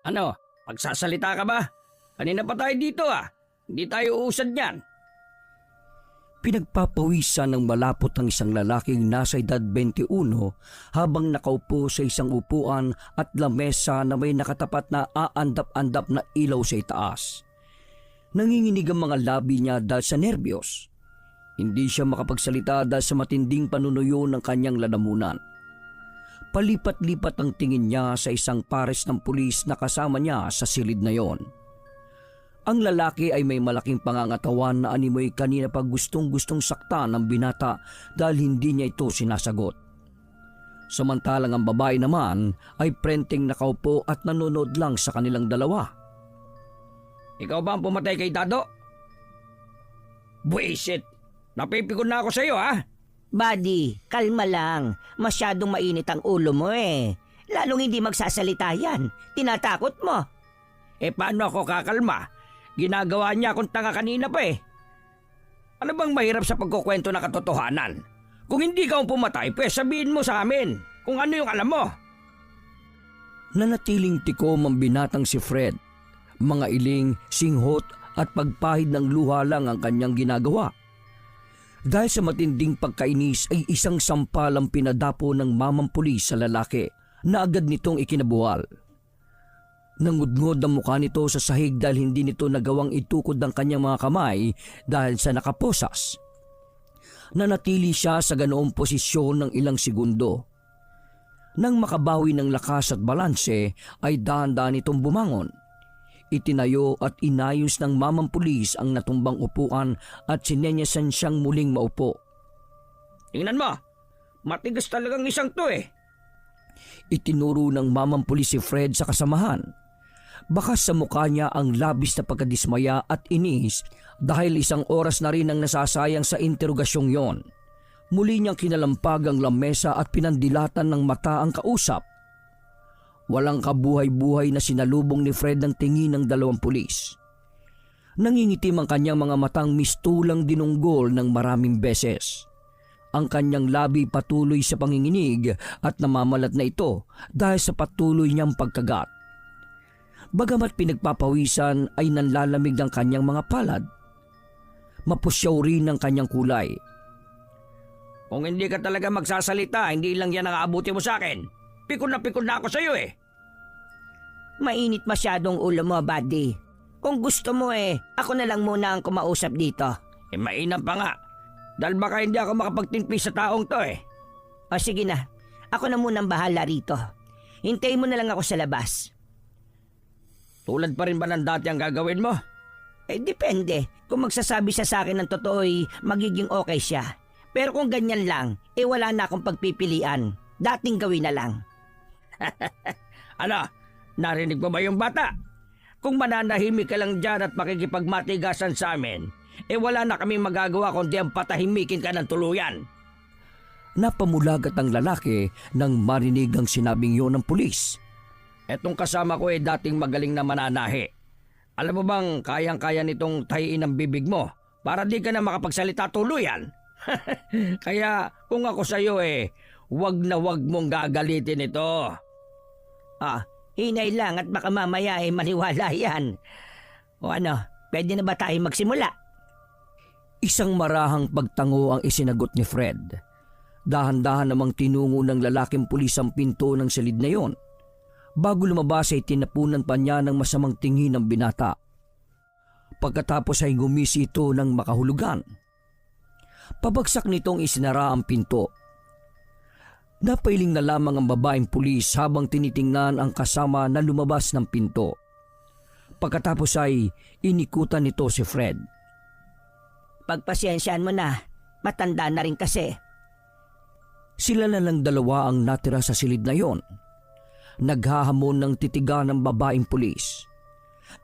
Ano, magsasalita ka ba? Kanina pa tayo dito Hindi tayo uusad niyan. Pinagpapawisan ng malapot ang isang lalaking nasa edad 21 habang nakaupo sa isang upuan at lamesa na may nakatapat na aandap-andap na ilaw sa itaas. Nanginginig ang mga labi niya dahil sa nerbiyos. Hindi siya makapagsalita dahil sa matinding panunuyo ng kanyang lalamunan. Palipat-lipat ang tingin niya sa isang pares ng pulis na kasama niya sa silid na yon. Ang lalaki ay may malaking pangangatawan na animoy kanina pa gustong-gustong sakta ng binata dahil hindi niya ito sinasagot. Samantalang ang babae naman ay prenteng nakaupo at nanonood lang sa kanilang dalawa. Ikaw ba ang pumatay kay Dado? Buisit! Napipikon na ako sa iyo Buddy, kalma lang. Masyadong mainit ang ulo mo Lalong hindi magsasalita yan. Tinatakot mo. Paano ako kakalma? Ginagawa niya akong tanga kanina pa Ano bang mahirap sa pagkukwento na katotohanan? Kung hindi ka ang pumatay, sabihin mo sa amin kung ano yung alam mo. Nanatiling tikom ang binatang si Fred. Mga iling, singhot at pagpahid ng luha lang ang kanyang ginagawa. Dahil sa matinding pagkainis ay isang sampal ang pinadapo ng mamang pulis sa lalaki na agad nitong ikinabuhal. Nangudngod ang mukha nito sa sahig dahil hindi nito nagawang itukod ang kanyang mga kamay dahil sa nakaposas. Nanatili siya sa ganoong posisyon ng ilang segundo. Nang makabawi ng lakas at balanse ay dahan-dahan itong bumangon. Itinayo at inayos ng mamang pulis ang natumbang upuan at sinenyasan siyang muling maupo. Tingnan mo, matigas talagang isang to Itinuro ng mamang pulis si Fred sa kasamahan. Bakas sa mukha niya ang labis na pagkadismaya at inis dahil isang oras na rin ang nasasayang sa interogasyong yon. Muli niyang kinalampag ang lamesa at pinandilatan ng mata ang kausap. Walang kabuhay-buhay na sinalubong ni Fred ang tingin ng dalawang pulis. Nangingitim ang kanyang mga matang mistulang dinunggol ng maraming beses. Ang kanyang labi patuloy sa panginginig at namamalat na ito dahil sa patuloy niyang pagkagat. Bagamat pinagpapawisan ay nanlalamig ng kanyang mga palad. Mapusyaw rin ang kanyang kulay. Kung hindi ka talaga magsasalita, hindi lang yan ang aabuti mo sa akin. Pikon na ako sa iyo Mainit masyadong ulo mo, buddy. Kung gusto mo ako na lang muna ang kumausap dito. Mainam pa nga. Dahil baka hindi ako makapagtimpi sa taong to O sige na, ako na muna ang bahala rito. Hintayin mo na lang ako sa labas. Tulad pa rin ba ng dati ang gagawin mo? Depende. Kung magsasabi siya sa akin ng totoo magiging okay siya. Pero kung ganyan lang, wala na akong pagpipilian. Dating gawin na lang. Ano? Narinig mo ba yung bata? Kung mananahimik ka lang dyan at makikipagmatigasan sa amin, wala na kaming magagawa kundi ang patahimikin ka ng tuluyan. Napamulagat ang lalaki nang marinig ang sinabing yun ng pulis. Etong kasama ko dating magaling na mananahi. Alam mo bang kayang-kaya nitong tahiin ang bibig mo para di ka na makapagsalita tuluyan? Kaya kung ako sa iyo wag na wag mong gagalitin ito. Hinay lang at baka mamaya maniwala yan. O ano, pwede na ba tayo magsimula? Isang marahang pagtango ang isinagot ni Fred. Dahan-dahan namang tinungo ng lalaking pulis ang pinto ng silid na yon. Bago lumabas ay tinapunan pa niya ng masamang tingin ng binata. Pagkatapos ay gumisi ito ng makahulugan. Pabagsak nitong isinara ang pinto. Napailing na lamang ang babaeng pulis habang tinitingnan ang kasama na lumabas ng pinto. Pagkatapos ay inikutan nito si Fred. Pagpasensyaan mo na, matanda na rin kasi. Sila na lang dalawa ang natira sa silid na yon. Naghahamon ng titiga ng babaeng pulis.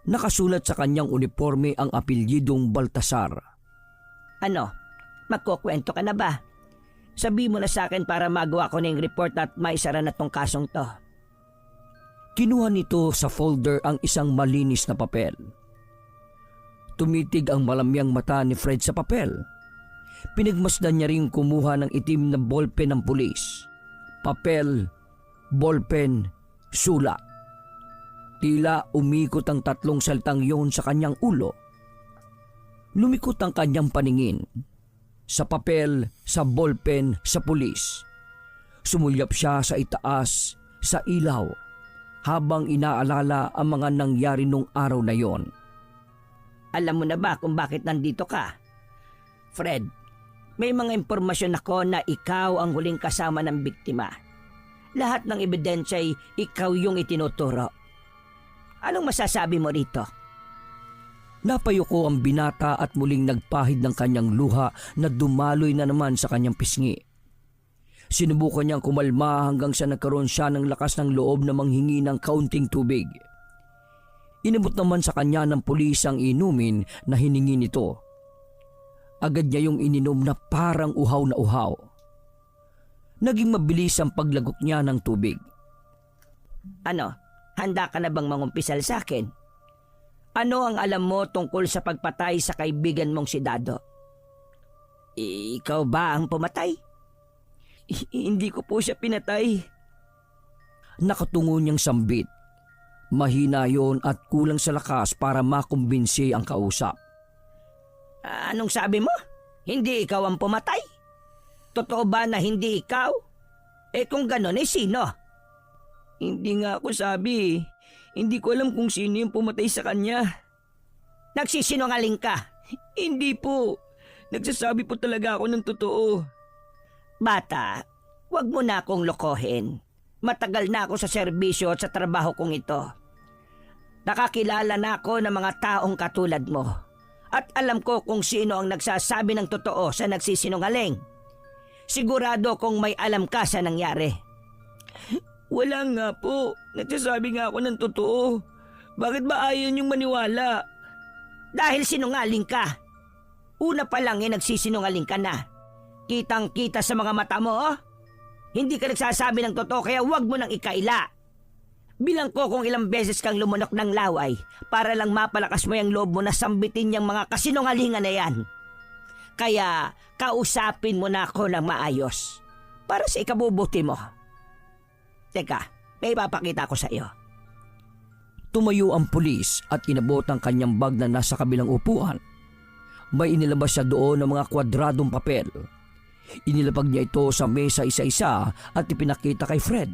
Nakasulat sa kanyang uniforme ang apelyidong Baltasar. Ano? Magkukwento ka na ba? Sabi mo na sa akin para magawa ko ng report at maisara na tong kasong to. Kinuha nito sa folder ang isang malinis na papel. Tumitig ang malamyang mata ni Fred sa papel. Pinagmasdan niya ring kumuha ng itim na ballpen ng pulis. Papel, ballpen, sulat. Tila umikot ang tatlong salitang yon sa kanyang ulo. Lumikot ang kanyang paningin. Sa papel, sa ballpen, sa pulis. Sumulyap siya sa itaas, sa ilaw, habang inaalala ang mga nangyari nung araw na yon. Alam mo na ba kung bakit nandito ka? Fred, may mga impormasyon ako na ikaw ang huling kasama ng biktima. Lahat ng ebidensya ay ikaw yung itinuturo. Anong masasabi mo rito? Napayuko ang binata at muling nagpahid ng kanyang luha na dumaloy na naman sa kanyang pisngi. Sinubukan niyang kumalma hanggang sa nagkaroon siya ng lakas ng loob na manghingi ng kaunting tubig. Inabot naman sa kanya ng pulis ang inumin na hiningi nito. Agad niya yung ininom na parang uhaw na uhaw. Naging mabilis ang paglagok niya ng tubig. Ano, handa ka na bang mangumpisal sa akin? Ano ang alam mo tungkol sa pagpatay sa kaibigan mong si Dado? Ikaw ba ang pumatay? Hindi ko po siya pinatay. Nakatungo niyang sambit. Mahina yon at kulang sa lakas para makumbinsi ang kausap. Anong sabi mo? Hindi ikaw ang pumatay? Totoo ba na hindi ikaw? Kung ganon, sino? Hindi nga ako sabi. Hindi ko alam kung sino yung pumatay sa kanya. Nagsisinungaling ka? Hindi po. Nagsasabi po talaga ako ng totoo. Bata, wag mo na akong lokohin. Matagal na ako sa serbisyo at sa trabaho kong ito. Nakakilala na ako ng mga taong katulad mo. At alam ko kung sino ang nagsasabi ng totoo sa nagsisinungaling. Sigurado kung may alam ka sa nangyari. Wala nga po. Nagsasabi nga ako ng totoo. Bakit ba ayaw niyong maniwala? Dahil sinungaling ka. Una pa lang nagsisinungaling ka na. Kitang-kita sa mga mata mo, oh. Hindi ka nagsasabi ng totoo kaya huwag mo nang ikaila. Bilang ko kung ilang beses kang lumunok ng laway para lang mapalakas mo yung loob mo na sambitin yung mga kasinungalingan na yan. Kaya kausapin mo na ako ng maayos para sa ikabubuti mo. Teka, may ipapakita ko sa iyo. Tumayo ang pulis at inabot ang kanyang bag na nasa kabilang upuan. May inilabas siya doon ng mga kwadradong papel. Inilapag niya ito sa mesa isa-isa at ipinakita kay Fred.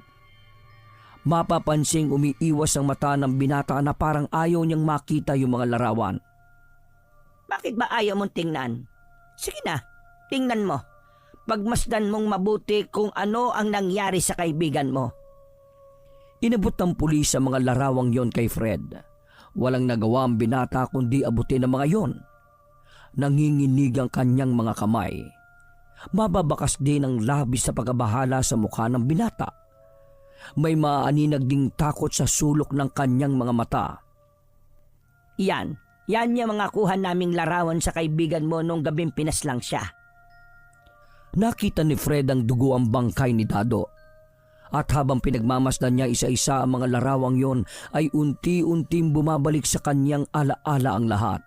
Mapapansing umiiwas ang mata ng binata na parang ayaw niyang makita yung mga larawan. Bakit ba ayaw mong tingnan? Sige na, tingnan mo. Pagmasdan mong mabuti kung ano ang nangyari sa kaibigan mo. Inabot ng pulis ang mga larawang yon kay Fred. Walang nagawa ang binata kundi abutin ang mga yon. Nanginginig ang kanyang mga kamay. Mababakas din ang labis sa pagkabahala sa mukha ng binata. May maaninag ding takot sa sulok ng kanyang mga mata. Yan yung mga kuha naming larawan sa kaibigan mo nung gabing pinaslang siya. Nakita ni Fred ang dugo ang bangkay ni Dado. At habang pinagmamasdan niya isa-isa ang mga larawang yon ay unti-unting bumabalik sa kanyang alaala ang lahat.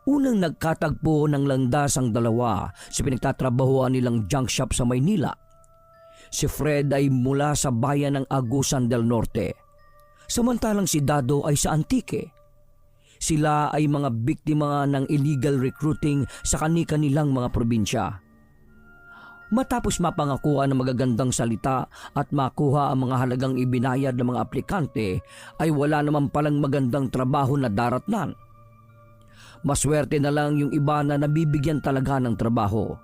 Unang nagkatagpo ng landas ang dalawa sa pinagtatrabahoan nilang junk shop sa Maynila. Si Fred ay mula sa bayan ng Agusan del Norte, samantalang si Dado ay sa Antique. Sila ay mga biktima ng illegal recruiting sa kani-kanilang mga probinsya. Matapos mapangakuha ng magagandang salita at makuha ang mga halagang ibinayad ng mga aplikante, ay wala naman palang magandang trabaho na daratnan. Maswerte na lang yung iba na nabibigyan talaga ng trabaho.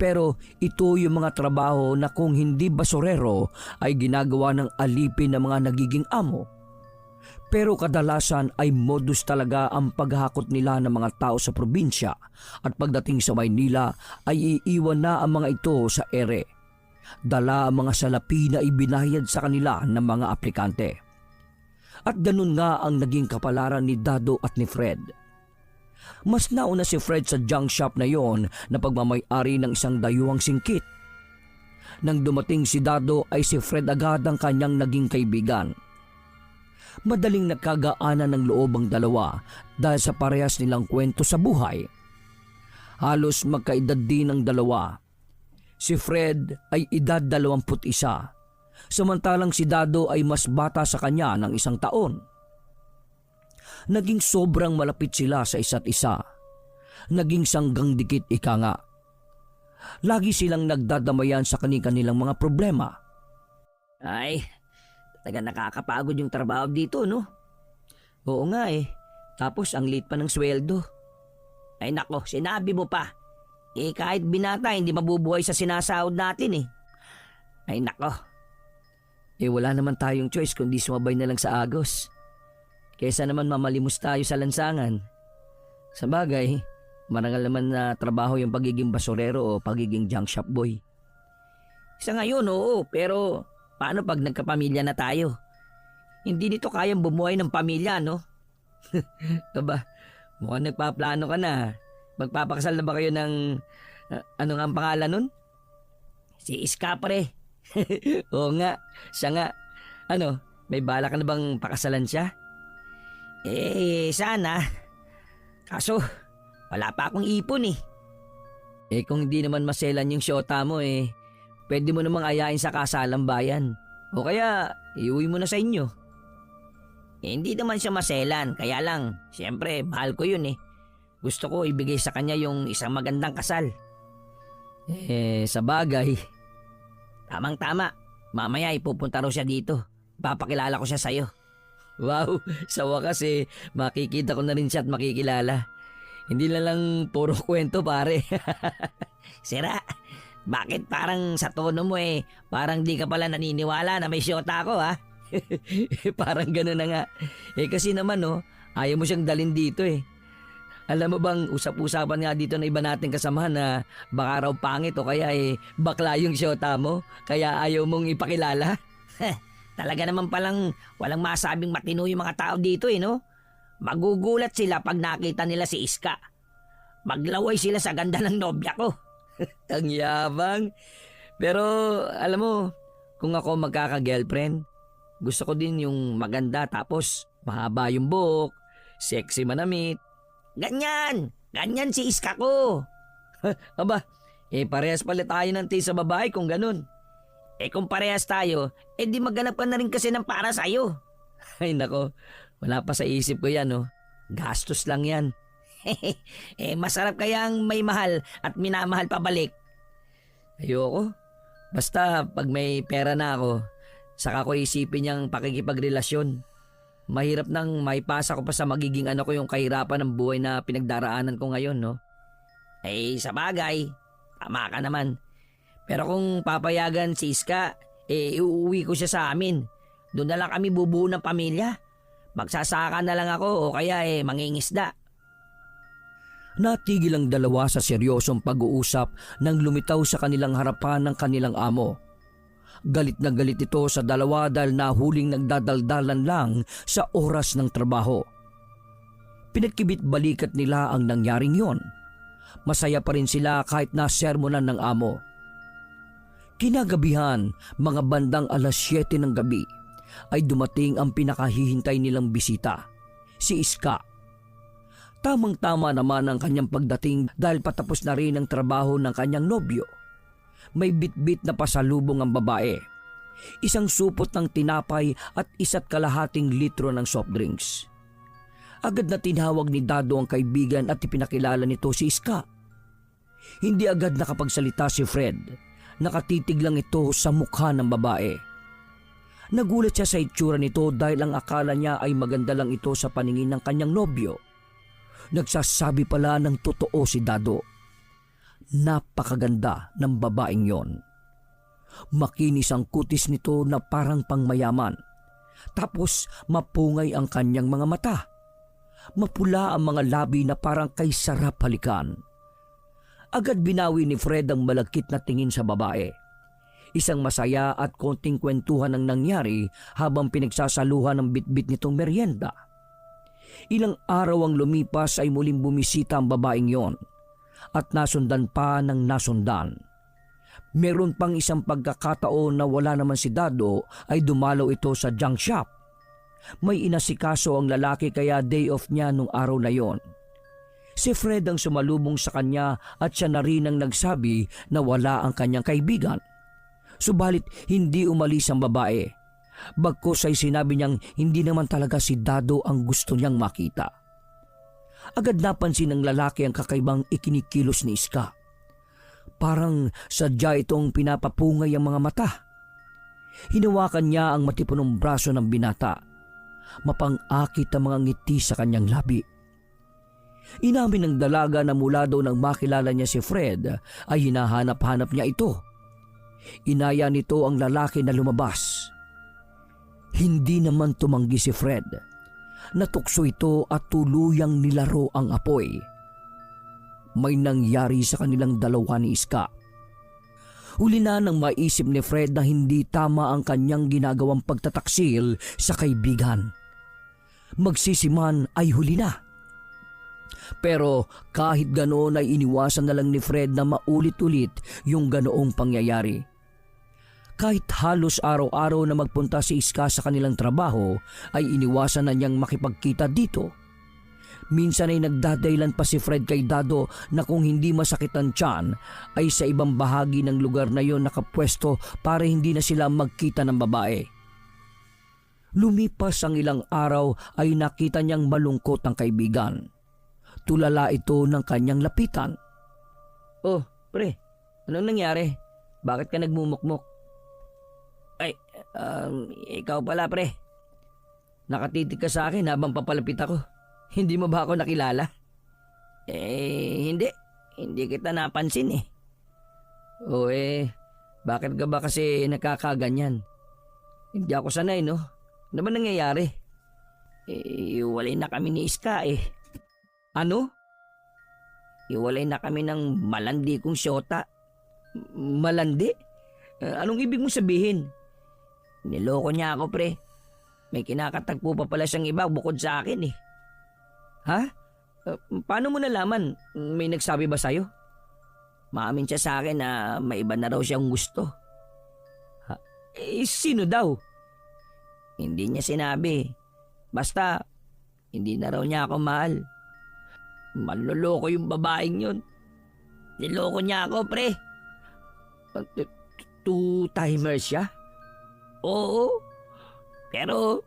Pero ito yung mga trabaho na kung hindi basurero ay ginagawa ng alipin ng mga nagiging amo. Pero kadalasan ay modus talaga ang paghakot nila ng mga tao sa probinsya at pagdating sa Maynila ay iiwan na ang mga ito sa ere. Dala ang mga salapi na ibinayad sa kanila ng mga aplikante. At ganun nga ang naging kapalaran ni Dado at ni Fred. Mas nauna si Fred sa junk shop na yon na pagmamay-ari ng isang dayuhang singkit. Nang dumating si Dado ay si Fred agad ang kanyang naging kaibigan. Madaling nagkagaanan ng loob ang dalawa dahil sa parehas nilang kwento sa buhay. Halos magkaedad din ang dalawa. Si Fred ay edad 21, samantalang si Dado ay mas bata sa kanya ng 1 taon. Naging sobrang malapit sila sa isa't isa. Naging sanggang dikit ika nga. Lagi silang nagdadamayan sa kanilang mga problema. Ay, talaga nakakapagod yung trabaho dito, no? Oo nga eh. Tapos ang liit pa ng sweldo. Ay nako, sinabi mo pa. Kahit binata, hindi mabubuhay sa sinasahod natin eh. Ay nako. Wala naman tayong choice kundi sumabay na lang sa Agos. Kesa naman mamalimos tayo sa lansangan. Sa bagay, marangal naman na trabaho yung pagiging basurero o pagiging junk shop boy. Sa ngayon, oo, pero paano pag nagkapamilya na tayo? Hindi nito kayang bumuhay ng pamilya, no? Aba, mukhang nagpaplano ka na. Magpapakasal na ba kayo ng... ano nga ang pangalan nun? Si Iska pre. Oo nga, siya nga. Ano, may bala ka na bang pakasalan siya? Sana. Kaso, wala pa akong ipon eh. Kung hindi naman maselan yung syota mo pwede mo namang ayain sa kasalang bayan. O kaya, iuwi mo na sa inyo. Hindi naman siya maselan, kaya lang, siyempre, mahal ko yun eh. Gusto ko ibigay sa kanya yung isang magandang kasal. Sa bagay. Tamang-tama, mamaya ipupunta raw siya dito. Papakilala ko siya sa'yo. Wow, sa wakas makikita ko na rin siya at makikilala. Hindi na lang puro kwento pare. Sira, bakit parang sa tono mo parang di ka pala naniniwala na may syota ako ha? Parang gano'n na nga. Kasi naman ayaw mo siyang dalhin dito Alam mo bang usap-usapan nga dito na iba nating kasamahan na baka raw pangit o kaya bakla yung syota mo kaya ayaw mong ipakilala? Talaga naman palang walang masabing matino yung mga tao dito no? Magugulat sila pag nakita nila si Iska. Maglaway sila sa ganda ng nobya ko. Ang yabang. Pero alam mo, kung ako magkaka-girlfriend, gusto ko din yung maganda tapos mahaba yung buhok, sexy manamit. Ganyan! Ganyan si Iska ko. Aba, parehas pala tayo ng taste sa babae kung ganun. Kung parehas tayo, di maghanap ka na rin kasi ng para sa'yo. Ay nako, wala pa sa isip ko yan Gastos lang yan. Masarap kayang may mahal at minamahal pabalik. Ayoko. Basta pag may pera na ako, saka ko isipin niyang pakikipagrelasyon. Mahirap nang maipasa ko pa sa magiging ano ko yung kahirapan ng buhay na pinagdaraanan ko ngayon, no? Sa bagay, tama ka naman. Pero kung papayagan si Iska, iuwi ko siya sa amin. Doon na lang kami bubuo ng pamilya. Magsasaka na lang ako o kaya mangingisda. Natigil ang dalawa sa seryosong pag-uusap nang lumitaw sa kanilang harapan ng kanilang amo. Galit na galit ito sa dalawa dahil nahuling nagdadaldalan lang sa oras ng trabaho. Pinagkibit-balikat nila ang nangyaring yon. Masaya pa rin sila kahit nasermonan ng amo. Kinagabihan, mga bandang 7:00 ng gabi, ay dumating ang pinakahihintay nilang bisita, si Iska. Tamang-tama naman ang kanyang pagdating dahil patapos na rin ang trabaho ng kanyang nobyo. May bitbit na pasalubong ang babae. Isang supot ng tinapay at 1.5 litro ng soft drinks. Agad na tinawag ni Dado ang kaibigan at ipinakilala nito si Iska. Hindi agad nakapagsalita si Fred. Nakatitig lang ito sa mukha ng babae. Nagulat siya sa itsura nito dahil ang akala niya ay maganda lang ito sa paningin ng kanyang nobyo. Nagsasabi pala ng totoo si Dado. Napakaganda ng babaeng yon. Makinis ang kutis nito na parang pangmayaman. Tapos mapungay ang kanyang mga mata. Mapula ang mga labi na parang kay sarap halikan. Agad binawi ni Fred ang malagkit na tingin sa babae. Isang masaya at konting kwentuhan ang nangyari habang pinagsasaluhan ng bitbit nitong merienda. Ilang araw ang lumipas ay muling bumisita ang babaeng yon at nasundan pa ng nasundan. Meron pang isang pagkakataon na wala naman si Dado ay dumalaw ito sa junk shop. May inasikaso ang lalaki kaya day off niya nung araw na yon. Si Fred ang sumalubong sa kanya at siya na rin ang nagsabi na wala ang kanyang kaibigan. Subalit hindi umalis ang babae. Bagkus ay sinabi niyang hindi naman talaga si Dado ang gusto niyang makita. Agad napansin ng lalaki ang kakaibang ikinikilos ni Iska. Parang sadya itong pinapapungay ang mga mata. Hinawakan niya ang matipunong braso ng binata. Mapang-akit ang mga ngiti sa kanyang labi. Inamin ng dalaga na mula daw nang makilala niya si Fred ay hinahanap-hanap niya ito. Inaya nito ang lalaki na lumabas. Hindi naman tumanggi si Fred. Natukso ito at tuluyang nilaro ang apoy. May nangyari sa kanilang dalawa ni Iska. Huli na nang maisip ni Fred na hindi tama ang kanyang ginagawang pagtataksil sa kaibigan. Magsisiman ay huli na. Pero kahit ganoon ay iniwasan na lang ni Fred na maulit-ulit yung ganoong pangyayari. Kahit halos araw-araw na magpunta si Iska sa kanilang trabaho ay iniwasan na niyang makipagkita dito. Minsan ay nagdadailan pa si Fred kay Dado na kung hindi masakit ang tiyan ay sa ibang bahagi ng lugar na yon nakapwesto para hindi na sila magkita ng babae. Lumipas ang ilang araw ay nakita niyang malungkot ang kaibigan. Tulala ito ng kanyang lapitan. Oh, pre, anong nangyari? Bakit ka nagmumukmok? Ay, ikaw pala pre. Nakatitig ka sa akin habang papalapit ako. Hindi mo ba ako nakilala? Hindi. Hindi kita napansin eh. Bakit ka ba kasi nakakaganyan? Hindi ako sanay, no? Ano ba nangyayari? Iwalay na kami ni Iska eh. Ano? Iwalay na kami ng malandi kong syota. Malandi? Anong ibig mong sabihin? Niloko niya ako, pre. May kinakatagpo pa pala siyang iba bukod sa akin eh. Ha? Paano mo nalaman? May nagsabi ba sa'yo? Maamin siya sa akin na may iba na raw siyang gusto. Ha? Sino daw? Hindi niya sinabi. Basta, hindi na raw niya ako mahal. Manloloko yung babaeng yun. Niloko niya ako, pre. Two-timer siya? Oo. Pero,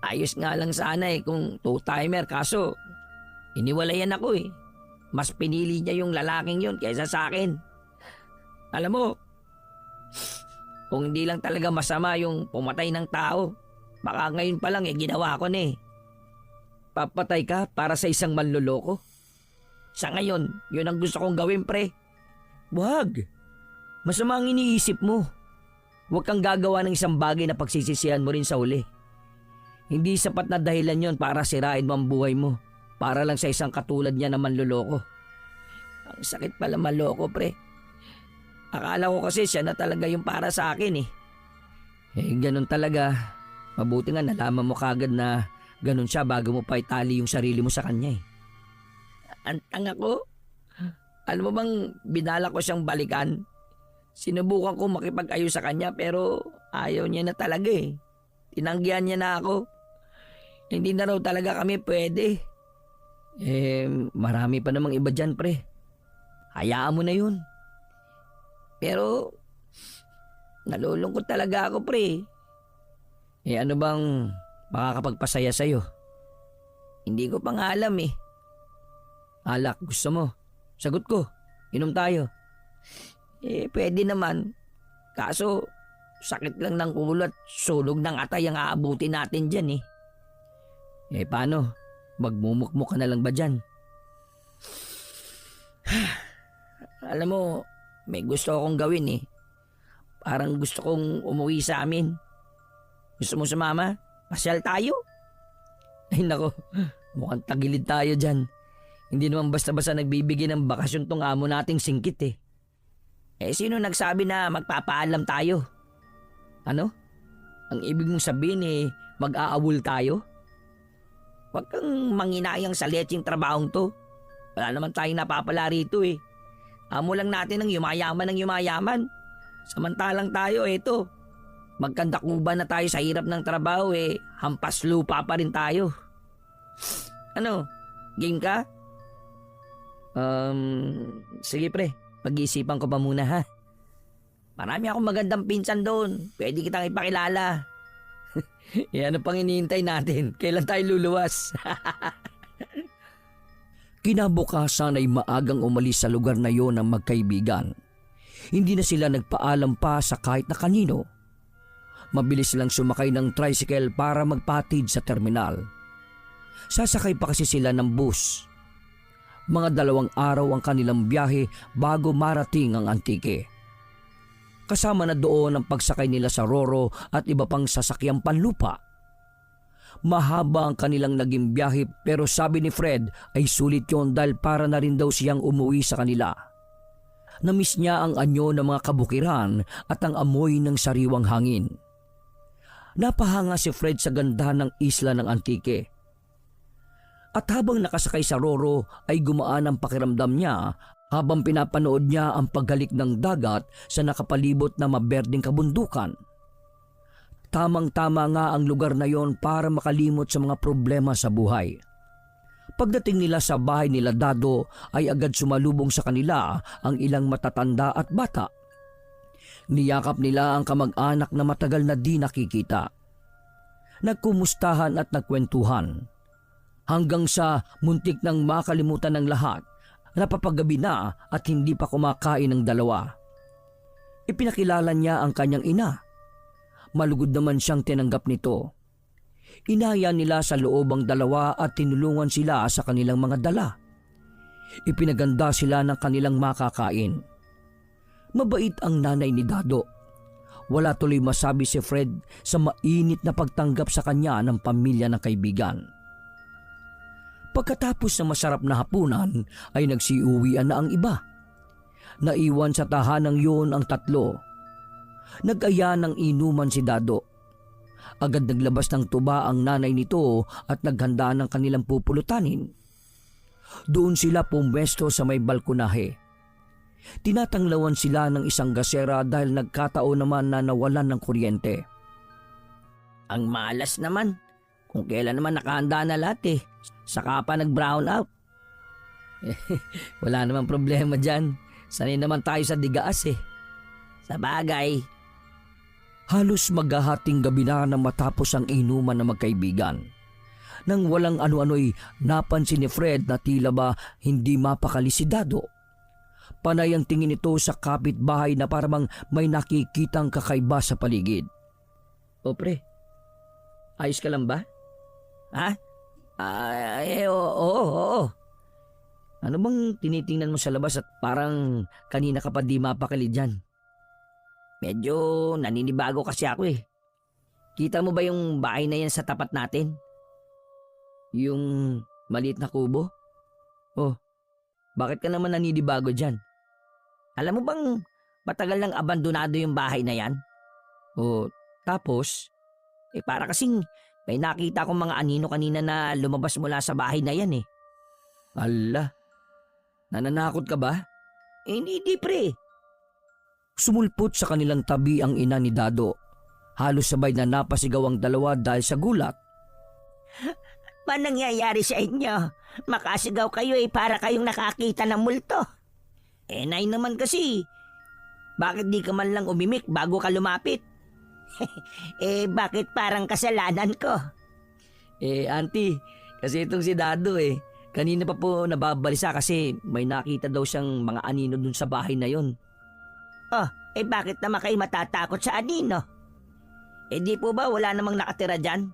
ayos nga lang sana eh kung two-timer kaso, iniwalayan ako eh. Mas pinili niya yung lalaking yun kaysa sa akin. Alam mo, kung hindi lang talaga masama yung pumatay ng tao, baka ngayon pa lang ginawa ko na eh. Papatay ka para sa isang manloloko? Sa ngayon, yun ang gusto kong gawin, pre. Wag. Masama ang iniisip mo. Huwag kang gagawa ng isang bagay na pagsisisihan mo rin sa huli. Hindi sapat na dahilan yon para sirain mo ang buhay mo. Para lang sa isang katulad niya na manloloko. Ang sakit pala manloko, pre. Akala ko kasi siya na talaga yung para sa akin eh. Ganun talaga. Mabuti nga nalaman mo kagad na ganun siya bago mo pa itali yung sarili mo sa kanya eh. Antang ako. Alam mo bang binala ko siyang balikan? Sinubukan ko makipag-ayos sa kanya pero ayaw niya na talaga eh. Tinanggihan niya na ako. Hindi na raw talaga kami pwede. Marami pa namang iba dyan, pre. Hayaan mo na yun. Pero, nalulungkot talaga ako, pre. Ano bang makakapagpasaya sa'yo? Hindi ko pa nga alam eh. Alak, gusto mo? Sagot ko, inom tayo. Pwede naman. Kaso, sakit lang ng ulo at sunog ng atay ang aabuti natin dyan eh. Paano? Magmumukmuk ka na lang ba dyan? Alam mo, may gusto akong gawin eh. Parang gusto kong umuwi sa amin. Gusto mo sumama? Pasyal tayo? Ay nako, mukhang tagilid tayo dyan. Hindi naman basta-basta nagbibigay ng bakasyon tong amo nating singkit eh. Sino nagsabi na magpapaalam tayo? Ano? Ang ibig mong sabihin mag-aawol tayo? Huwag kang manginayang sa lecheng trabahong to. Wala naman tayong napapala rito eh. Amo lang natin ng yumayaman. Samantalang tayo eto. Magkandakuba na tayo sa hirap ng trabaho hampas lupa pa rin tayo. Ano? Game ka? Sige pre. Pag-iisipan ko pa muna ha. Marami akong magandang pinsan doon. Pwede kitang ipakilala. Ano pang iniintay natin? Kailan tayo luluwas? Kinabukasan ay maagang umalis sa lugar na yon ang magkaibigan. Hindi na sila nagpaalam pa sa kahit na kanino. Mabilis lang sumakay ng tricycle para magpatid sa terminal. Sasakay pa kasi sila ng bus. Mga 2 araw ang kanilang biyahe bago marating ang Antique. Kasama na doon ang pagsakay nila sa Roro at iba pang sasakyang panlupa. Mahaba ang kanilang naging biyahe pero sabi ni Fred ay sulit yon dahil para na rin daw siyang umuwi sa kanila. Namiss niya ang anyo ng mga kabukiran at ang amoy ng sariwang hangin. Napahanga si Fred sa ganda ng isla ng Antique. At habang nakasakay sa Roro ay gumaan ang pakiramdam niya habang pinapanood niya ang paghalik ng dagat sa nakapalibot na maberdeng kabundukan. Tamang-tama nga ang lugar na yon para makalimot sa mga problema sa buhay. Pagdating nila sa bahay nila Dado ay agad sumalubong sa kanila ang ilang matatanda at bata. Niyakap nila ang kamag-anak na matagal na di nakikita. Nagkumustahan at nagkwentuhan. Hanggang sa muntik nang makalimutan ng lahat, napapagabi na at hindi pa kumakain ng dalawa. Ipinakilala niya ang kanyang ina. Malugod naman siyang tinanggap nito. Inaya nila sa loob ang dalawa at tinulungan sila sa kanilang mga dala. Ipinaganda sila ng kanilang makakain. Mabait ang nanay ni Dado. Wala tuloy masabi si Fred sa mainit na pagtanggap sa kanya ng pamilya ng kaibigan. Pagkatapos ng masarap na hapunan ay nagsiuwian na ang iba. Naiwan sa tahanang yun ang 3. Nag-aya ng inuman si Dado. Agad naglabas ng tuba ang nanay nito at naghanda ng kanilang pupulutanin. Doon sila pumwesto sa may balkonahe. Tinatanglawan sila ng isang gasera dahil nagkataon naman na nawalan ng kuryente. Ang malas naman. Kung kailan naman nakahanda na lahat Saka pa nag-brown out. Wala namang problema dyan. Sanay naman tayo sa digaas Sa bagay. Halos maghahating gabi na matapos ang inuman ng magkaibigan. Nang walang ano-ano'y napansin ni Fred na tila ba hindi mapakali si Dado. Panay ang tingin nito sa kapitbahay na parang may nakikitang kakaiba sa paligid. O pre, ayos ka lang ba? Ha? Oo. Ano bang tinitingnan mo sa labas at parang kanina ka pa di mapakali dyan? Medyo naninibago kasi ako Kita mo ba yung bahay na yan sa tapat natin? Yung maliit na kubo? Oh, bakit ka naman naninibago dyan? Alam mo bang matagal nang abandonado yung bahay na yan? Oh, tapos? Para kasing may nakita akong mga anino kanina na lumabas mula sa bahay na yan Ala, nananakot ka ba? Hindi pre. Sumulpot sa kanilang tabi ang ina ni Dado. Halos sabay na napasigaw ang dalawa dahil sa gulat. Ba nangyayari sa inyo? Makasigaw kayo para kayong nakakita ng multo. Nay naman kasi. Bakit di ka man lang umimik bago ka lumapit? Bakit parang kasalanan ko? Auntie, kasi itong si Dado kanina pa po nababalisa kasi may nakita daw siyang mga anino dun sa bahay na yon. Oh, bakit naman kayo matatakot sa anino? Di po ba wala namang nakatira dyan?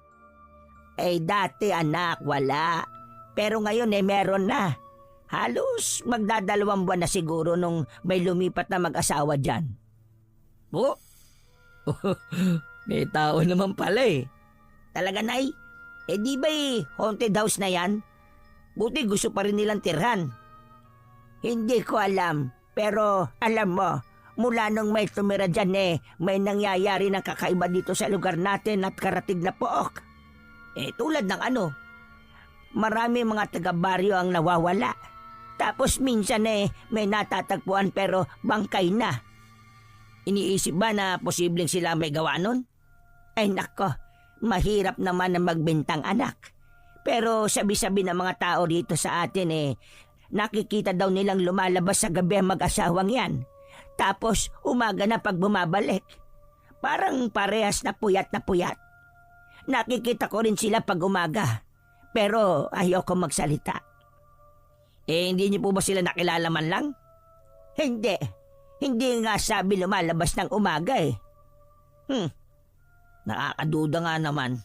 Dati anak, wala. Pero ngayon meron na. Halos magdadalawang buwan na siguro nung may lumipat na mag-asawa dyan. Oh, may tao naman pala Talaga, Nay? Di ba haunted house na yan? Buti gusto pa rin nilang tirhan. Hindi ko alam, pero alam mo, mula nung may tumira dyan may nangyayari ng kakaiba dito sa lugar natin at karatig na pook. Tulad ng marami mga taga-baryo ang nawawala. Tapos minsan may natatagpuan pero bangkay na. Iniisip ba na posibleng sila may gawa nun? Nako, mahirap naman na magbintang anak. Pero sabi-sabi ng mga tao dito sa atin nakikita daw nilang lumalabas sa gabi ang mag-asawang yan. tapos umaga na pag bumabalik. Parang parehas na puyat na puyat. Nakikita ko rin sila pag umaga, pero ayoko magsalita. Hindi niyo po ba sila nakilala man lang? Hindi. Hindi nga sabi lumalabas ng umaga eh. Nakakaduda nga naman.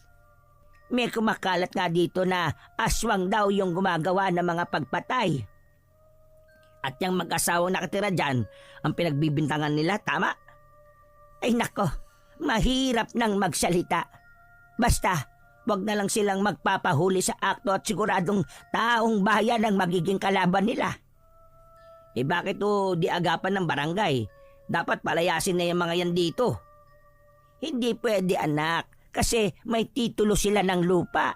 May kumakalat nga dito na aswang daw yung gumagawa ng mga pagpatay. At yung mag-asawang nakatira dyan, ang pinagbibintangan nila, tama? Ay nako, mahirap nang magsalita. Basta, wag na lang silang magpapahuli sa akto at siguradong taong bayan ang magiging kalaban nila. Bakit di agapan ng barangay? Dapat palayasin na yung mga yan dito. Hindi pwede anak, kasi may titulo sila ng lupa.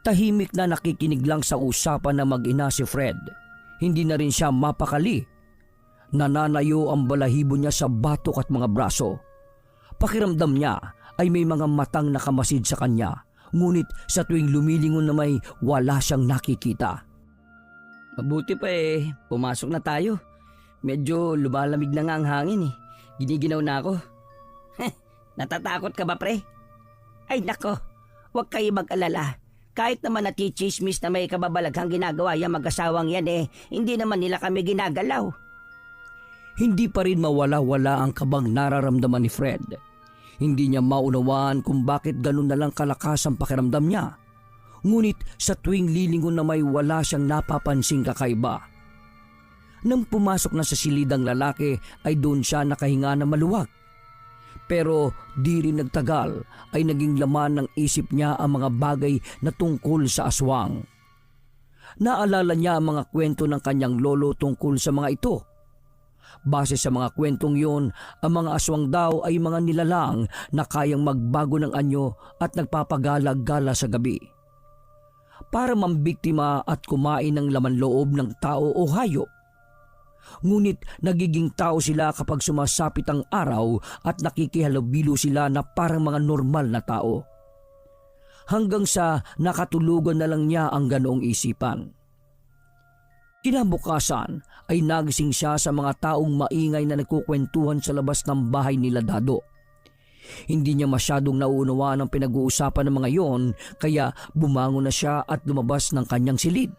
Tahimik na nakikinig lang sa usapan ng mag-ina si Fred. Hindi na rin siya mapakali. Nananayo ang balahibo niya sa batok at mga braso. Pakiramdam niya ay may mga matang nakamasid sa kanya, ngunit sa tuwing lumilingon na may wala siyang nakikita. Mabuti pa pumasok na tayo. Medyo lumalamig na nga ang hangin Giniginaw na ako. Natatakot ka ba, pre? Ay nako, huwag kayo mag-alala. Kahit naman natichismis na may kababalaghang ginagawa yung mag-asawang yan hindi naman nila kami ginagalaw. Hindi pa rin mawala-wala ang kabang nararamdaman ni Fred. Hindi niya maunawaan kung bakit ganun na lang kalakas ang pakiramdam niya. Ngunit sa tuwing lilingon na may wala siyang napapansing kakaiba. Nang pumasok na sa silidang lalaki ay doon siya nakahinga na maluwag. Pero di rin nagtagal ay naging laman ng isip niya ang mga bagay na tungkol sa aswang. Naalala niya ang mga kwento ng kanyang lolo tungkol sa mga ito. Base sa mga kwentong yun, ang mga aswang daw ay mga nilalang na kayang magbago ng anyo at nagpapagala-gala sa gabi. Para mambiktima at kumain ng laman loob ng tao o hayop. Ngunit nagiging tao sila kapag sumasapit ang araw at nakikihalubilo sila na parang mga normal na tao. Hanggang sa nakatulugan na lang niya ang ganoong isipan. Kinabukasan ay nagising siya sa mga taong maingay na nagkukwentuhan sa labas ng bahay nila Dado. Hindi niya masyadong nauunawaan ang pinag-uusapan ng mga yon, kaya bumangon na siya at lumabas ng kanyang silid.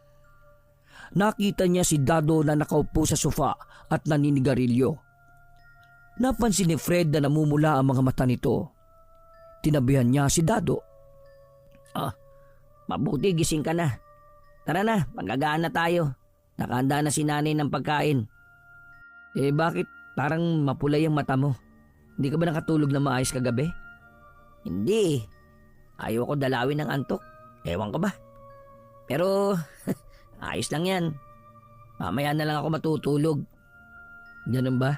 Nakita niya si Dado na nakaupo sa sofa at naninigarilyo. Napansin ni Fred na namumula ang mga mata nito. Tinabihan niya si Dado. Mabuti gising ka na. Tara na, magagaan na tayo. Nakahanda na si nanay ng pagkain. Bakit parang mapulay ang mata mo? Hindi ka ba nakatulog na maayos kagabi? Hindi. Ayaw ko dalawin ng antok. Ewan ko ba? Pero ayos lang yan. Mamaya na lang ako matutulog. Ganun ba?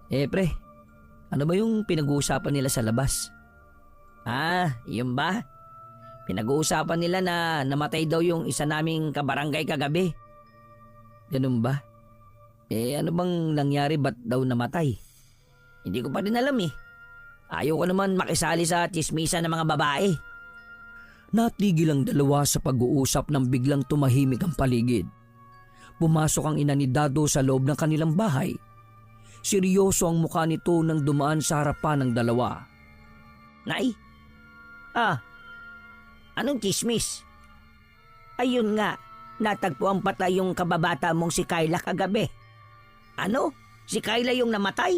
Pre, ano ba yung pinag-uusapan nila sa labas? Yun ba? Pinag-uusapan nila na namatay daw yung isa naming kabarangay kagabi. Ganun ba? Ano bang nangyari, ba't daw namatay? Hindi ko pa rin alam Ayaw ko naman makisali sa tsismisan ng mga babae. Natigil ang dalawa sa pag-uusap nang biglang tumahimik ang paligid. Pumasok ang ina ni Dado sa loob ng kanilang bahay. Seryoso ang mukha nito nang dumaan sa harapan ng dalawa. Nay? Anong tsismis? Ayun nga, natagpuan patay yung kababata mong si Kayla kagabi. Ano? Si Kayla yung namatay?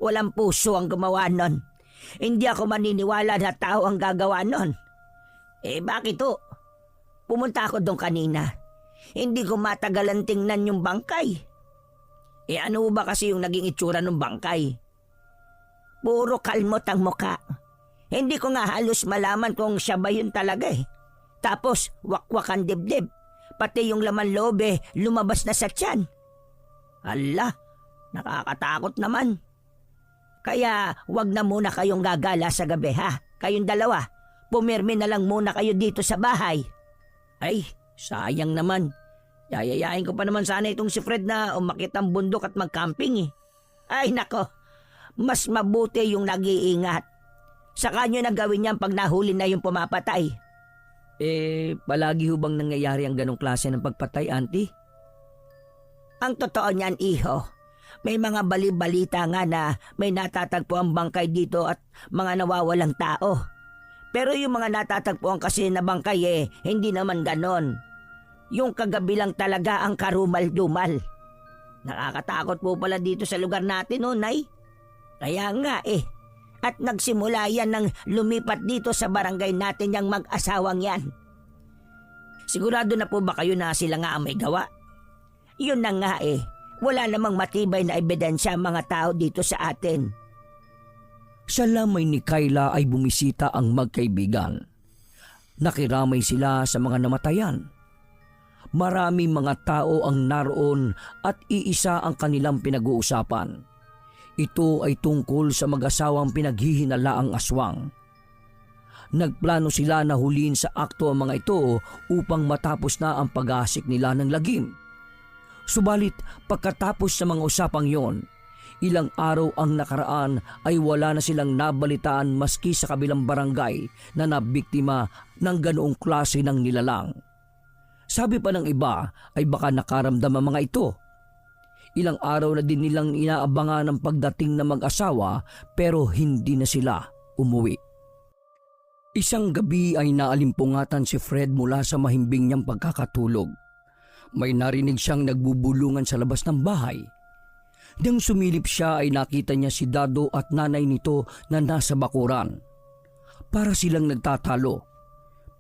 Walang puso ang gumawa nun. Hindi ako maniniwala na tao ang gagawa nun. Bakit to? Pumunta ako doon kanina. Hindi ko matagalan tingnan yung bangkay. Ano ba kasi yung naging itsura ng bangkay? Puro kalmot ang muka. Hindi ko nga halos malaman kung siya ba yun talaga Tapos wakwak ang dibdib. Pati yung laman loob lumabas na sa tiyan. Hala, nakakatakot naman. Kaya wag na muna kayong gagala sa gabi Kayong dalawa, pumirmi na lang muna kayo dito sa bahay. Ay, sayang naman. Yayayain ko pa naman sana itong si Fred na umakit ang bundok at mag-camping Ay nako, mas mabuti yung nag-iingat. Saka nyo na gawin niyan pag nahuli na yung pumapatay. Palagi ho bang nangyayari ang ganong klase ng pagpatay, auntie? Ang totoo niyan, iho, may mga bali-balita nga na may natatagpo ang bangkay dito at mga nawawalang tao. Pero yung mga natatagpuan kasi na bangkay hindi naman ganon. Yung kagabi lang talaga ang karumal-dumal. Nakakatakot po pala dito sa lugar natin, Nay. Kaya nga At nagsimula yan ng lumipat dito sa barangay natin yung mag-asawang yan. Sigurado na po ba kayo na sila nga ang may gawa? Yun na nga wala namang matibay na ebidensya ang mga tao dito sa atin. Sa lamay ni Kayla ay bumisita ang magkaibigan. Nakiramay sila sa mga namatayan. Maraming mga tao ang naroon at iisa ang kanilang pinag-uusapan. Ito ay tungkol sa mag-asawang pinaghihinalaang aswang. Nagplano sila na huliin sa akto ang mga ito upang matapos na ang pag-aasik nila ng lagim. Subalit pagkatapos sa mga usapang yon, ilang araw ang nakaraan ay wala na silang nabalitaan maski sa kabilang barangay na nabiktima ng ganoong klase ng nilalang. Sabi pa ng iba ay baka nakaramdam ang mga ito. Ilang araw na din nilang inaabangan ang pagdating ng mag-asawa pero hindi na sila umuwi. Isang gabi ay naalimpungatan si Fred mula sa mahimbing niyang pagkakatulog. May narinig siyang nagbubulungan sa labas ng bahay. Nang sumilip siya ay nakita niya si Dado at nanay nito na nasa bakuran. Para silang nagtatalo.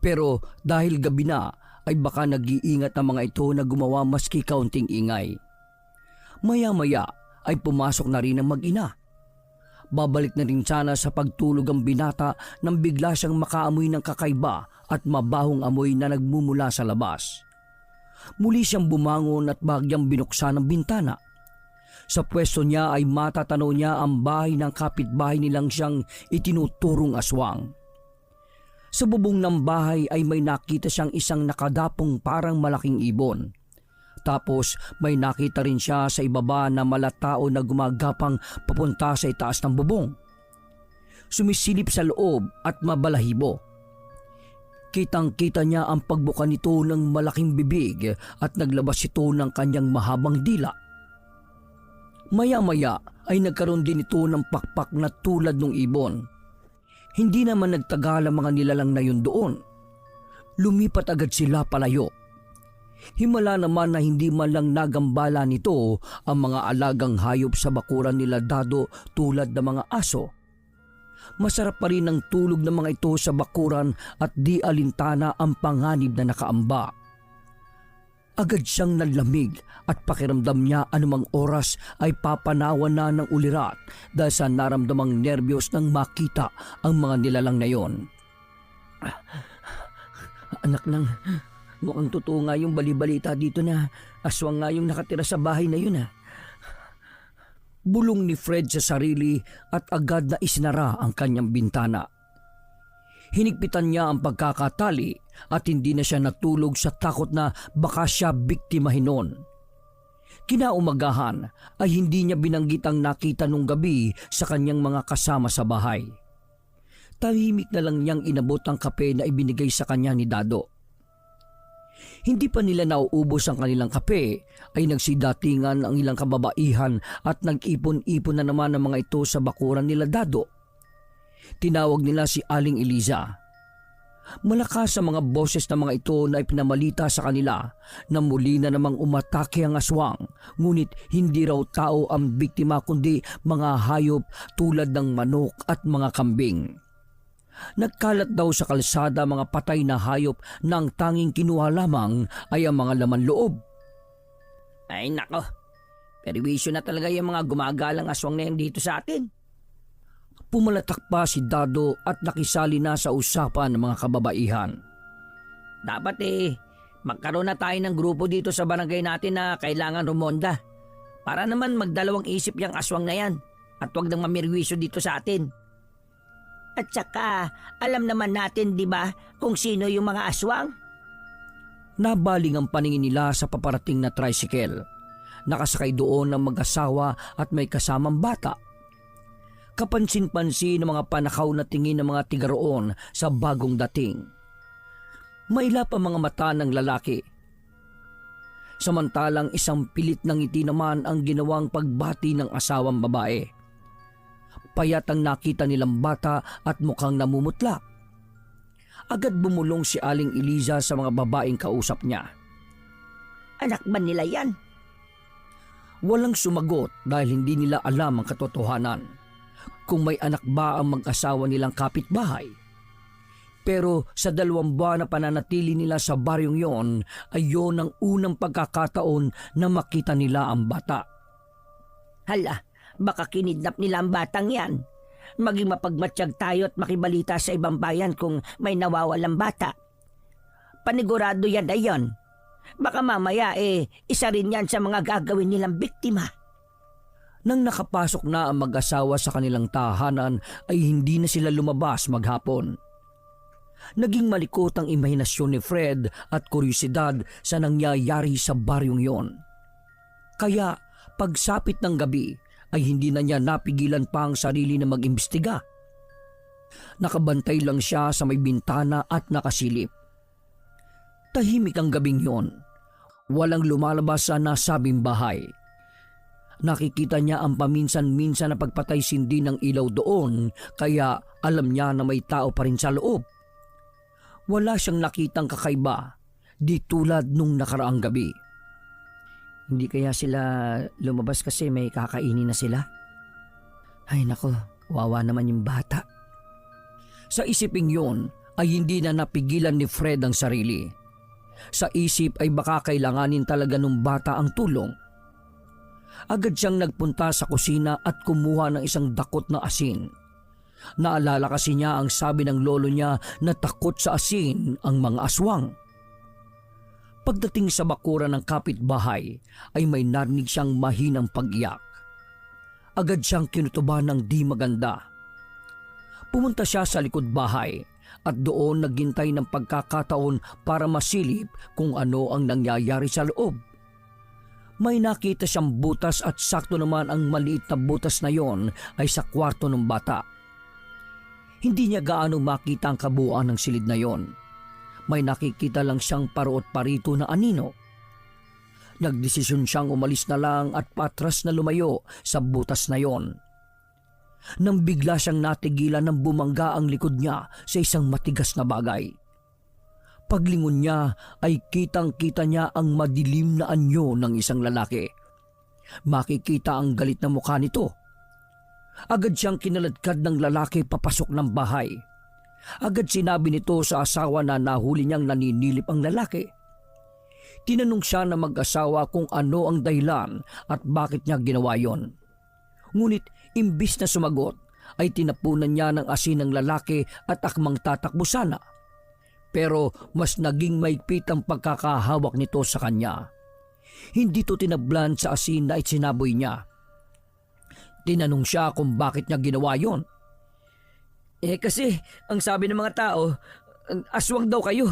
Pero dahil gabi na ay baka nag-iingat ang mga ito na gumawa maski kaunting ingay. Maya-maya ay pumasok na rin ang mag-ina. Babalik na rin sana sa pagtulog ang binata nang bigla siyang makaamoy ng kakaiba at mabahong amoy na nagmumula sa labas. Muli siyang bumangon at bahagyang binuksan ang bintana. Sa pwesto niya ay matatanaw niya ang bahay ng kapitbahay nilang siyang itinuturong aswang. Sa bubong ng bahay ay may nakita siyang isang nakadapong parang malaking ibon. Tapos may nakita rin siya sa ibaba na malatao na gumagapang papunta sa itaas ng bubong. Sumisilip sa loob at mabalahibo. Kitang-kita niya ang pagbuka nito ng malaking bibig at naglabas ito ng kanyang mahabang dila. Maya-maya ay nagkaroon din ito ng pakpak na tulad ng ibon. Hindi naman nagtagal ang mga nilalang na yun doon. Lumipat agad sila palayo. Himala naman na hindi man lang nagambala nito ang mga alagang hayop sa bakuran nila Dado tulad ng mga aso. Masarap pa rin ang tulog ng mga ito sa bakuran at di alintana ang panganib na nakaamba. Agad siyang nanlamig at pakiramdam niya anumang oras ay papanawan na ng ulirat dahil sa naramdamang nerbiyos nang makita ang mga nilalang na yon. Anak ng, mukhang totoo nga yung balibalita dito na aswang nga yung nakatira sa bahay na yun . Bulong ni Fred sa sarili at agad na isinara ang kanyang bintana. Hinigpitan niya ang pagkakatali at hindi na siya natulog sa takot na baka siya biktimahin noon. Kinaumagahan ay hindi niya binanggit ang nakita nung gabi sa kanyang mga kasama sa bahay. Tahimik na lang niyang inabot ang kape na ibinigay sa kanya ni Dado. Hindi pa nila nauubos ang kanilang kape ay nagsidatingan ang ilang kababaihan at nag-ipon-ipon na naman ang mga ito sa bakuran nila Dado. Tinawag nila si Aling Eliza. Malakas ang mga boses ng mga ito na ipinamalita sa kanila na muli na namang umatake ang aswang, ngunit hindi raw tao ang biktima kundi mga hayop tulad ng manok at mga kambing. Nagkalat daw sa kalsada mga patay na hayop na ang tanging kinuha lamang ay ang mga laman loob. Ay nako, perwisyo na talaga yung mga gumagalang aswang na yan dito sa atin. Pumalatak pa si Dado at nakisali na sa usapan ng mga kababaihan. Dapat magkaroon na tayo ng grupo dito sa barangay natin na kailangan rumonda. Para naman magdalawang isip yung aswang na yan at wag nang mamirwisyo dito sa atin. At saka, alam naman natin, di ba, kung sino yung mga aswang? Nabaling ang paningin nila sa paparating na tricycle. Nakasakay doon ng mag-asawa at may kasamang bata. Kapansin-pansin ng mga panakaw na tingin ng mga tiga roon sa bagong dating. Mailap ang mga mata ng lalaki. samantalang isang pilit ng ngiti naman ang ginawang pagbati ng asawang babae. Payat ang nakita nilang bata at mukhang namumutla. Agad bumulong si Aling Eliza sa mga babaeng kausap niya. Anak ba nila yan? Walang sumagot dahil hindi nila alam ang katotohanan kung may anak ba ang mag-asawa nilang kapitbahay. Pero sa 2 buwan na pananatili nila sa baryong yon ay yon ang unang pagkakataon na makita nila ang bata. Hala, baka kinidnap nila ang batang yan. Maging mapagmatsyag tayo at makibalita sa ibang bayan kung may nawawalang bata. Panigurado yan ay yon. Baka mamaya isa rin yan sa mga gagawin nilang biktima. Nang nakapasok na ang mag-asawa sa kanilang tahanan ay hindi na sila lumabas maghapon. Naging malikot ang imahinasyon ni Fred at kuryosidad sa nangyayari sa baryong yon. Kaya pagsapit ng gabi ay hindi na niya napigilan pa ang sarili na mag-imbestiga. Nakabantay lang siya sa may bintana at nakasilip. Tahimik ang gabing yon. Walang lumalabas sa nasabing bahay. Nakikita niya ang paminsan-minsan na pagpatay-sindi ng ilaw doon, kaya alam niya na may tao pa rin sa loob. Wala siyang nakitang kakaiba, di tulad nung nakaraang gabi. Hindi kaya sila lumabas kasi may kakainin na sila? Ay nako, wawa naman yung bata. Sa isiping yon ay hindi na napigilan ni Fred ang sarili. Sa isip ay baka kailanganin talaga ng bata ang tulong. Agad siyang nagpunta sa kusina at kumuha ng isang dakot na asin. Naalala kasi niya ang sabi ng lolo niya na takot sa asin ang mga aswang. Pagdating sa bakuran ng kapitbahay ay may narinig siyang mahinang pag-iyak. Agad siyang kinutuban ng di maganda. Pumunta siya sa likod bahay at doon naghintay ng pagkakataon para masilip kung ano ang nangyayari sa loob. May nakita siyang butas at sakto naman ang maliit na butas na yon ay sa kwarto ng bata. Hindi niya gaano makita ang kabuuan ng silid na yon. May nakikita lang siyang paruot parito na anino. Nagdesisyon siyang umalis na lang at patras na lumayo sa butas na yon. Nang bigla siyang natigilan ng bumangga ang likod niya sa isang matigas na bagay. Paglingon niya ay kitang-kita niya ang madilim na anyo ng isang lalaki. Makikita ang galit na mukha nito. Agad siyang kinaladkad ng lalaki papasok ng bahay. Agad sinabi nito sa asawa na nahuli niyang naninilip ang lalaki. Tinanong siya na mag-asawa kung ano ang dahilan at bakit niya ginawa yon. Ngunit imbis na sumagot ay tinapunan niya ng asin ng lalaki at akmang tatakbo sana. Pero mas naging maigpit ang pagkakahawak nito sa kanya. Hindi to tinablan sa asin na isinaboy niya. Tinanong siya kung bakit niya ginawa yon. Kasi ang sabi ng mga tao, aswang daw kayo.